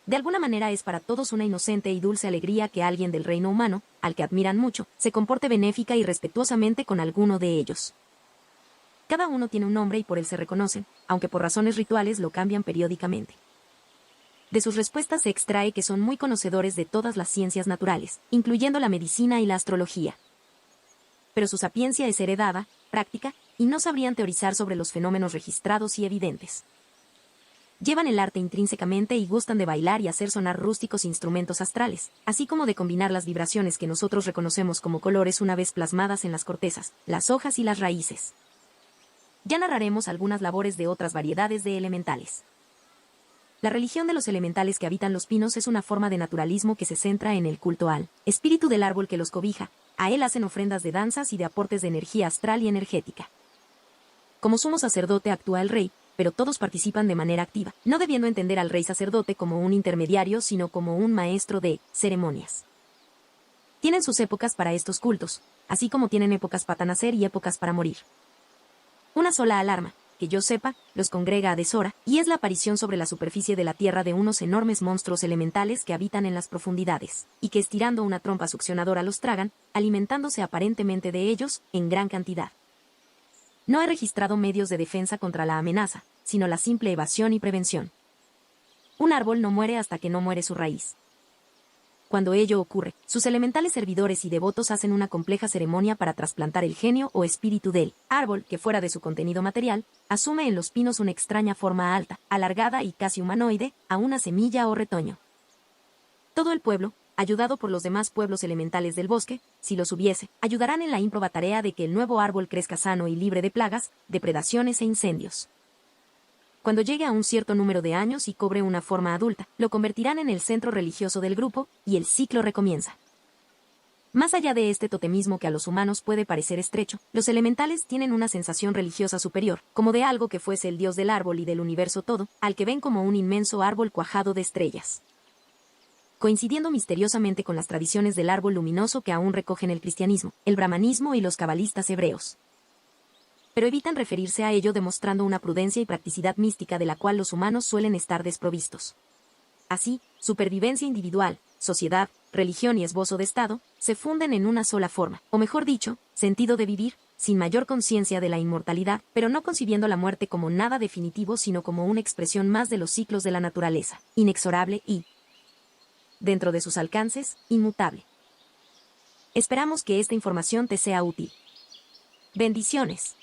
De alguna manera es para todos una inocente y dulce alegría que alguien del reino humano, al que admiran mucho, se comporte benéfica y respetuosamente con alguno de ellos. Cada uno tiene un nombre y por él se reconocen, aunque por razones rituales lo cambian periódicamente. De sus respuestas se extrae que son muy conocedores de todas las ciencias naturales, incluyendo la medicina y la astrología. Pero su sapiencia es heredada, práctica, y no sabrían teorizar sobre los fenómenos registrados y evidentes. Llevan el arte intrínsecamente y gustan de bailar y hacer sonar rústicos instrumentos astrales, así como de combinar las vibraciones que nosotros reconocemos como colores una vez plasmadas en las cortezas, las hojas y las raíces. Ya narraremos algunas labores de otras variedades de elementales. La religión de los elementales que habitan los pinos es una forma de naturalismo que se centra en el culto al espíritu del árbol que los cobija. A él hacen ofrendas de danzas y de aportes de energía astral y energética. Como sumo sacerdote actúa el rey, pero todos participan de manera activa, no debiendo entender al rey sacerdote como un intermediario sino como un maestro de ceremonias. Tienen sus épocas para estos cultos, así como tienen épocas para nacer y épocas para morir. Una sola alarma, que yo sepa, los congrega a deshora, y es la aparición sobre la superficie de la tierra de unos enormes monstruos elementales que habitan en las profundidades, y que estirando una trompa succionadora los tragan, alimentándose aparentemente de ellos, en gran cantidad. No he registrado medios de defensa contra la amenaza, sino la simple evasión y prevención. Un árbol no muere hasta que no muere su raíz. Cuando ello ocurre, sus elementales servidores y devotos hacen una compleja ceremonia para trasplantar el genio o espíritu del árbol que fuera de su contenido material, asume en los pinos una extraña forma alta, alargada y casi humanoide, a una semilla o retoño. Todo el pueblo, ayudado por los demás pueblos elementales del bosque, si los hubiese, ayudarán en la ímproba tarea de que el nuevo árbol crezca sano y libre de plagas, depredaciones e incendios. Cuando llegue a un cierto número de años y cobre una forma adulta, lo convertirán en el centro religioso del grupo, y el ciclo recomienza. Más allá de este totemismo que a los humanos puede parecer estrecho, los elementales tienen una sensación religiosa superior, como de algo que fuese el dios del árbol y del universo todo, al que ven como un inmenso árbol cuajado de estrellas. Coincidiendo misteriosamente con las tradiciones del árbol luminoso que aún recogen el cristianismo, el brahmanismo y los cabalistas hebreos. Pero evitan referirse a ello demostrando una prudencia y practicidad mística de la cual los humanos suelen estar desprovistos. Así, supervivencia individual, sociedad, religión y esbozo de Estado, se funden en una sola forma, o mejor dicho, sentido de vivir, sin mayor conciencia de la inmortalidad, pero no concibiendo la muerte como nada definitivo sino como una expresión más de los ciclos de la naturaleza, inexorable y, dentro de sus alcances, inmutable. Esperamos que esta información te sea útil. Bendiciones.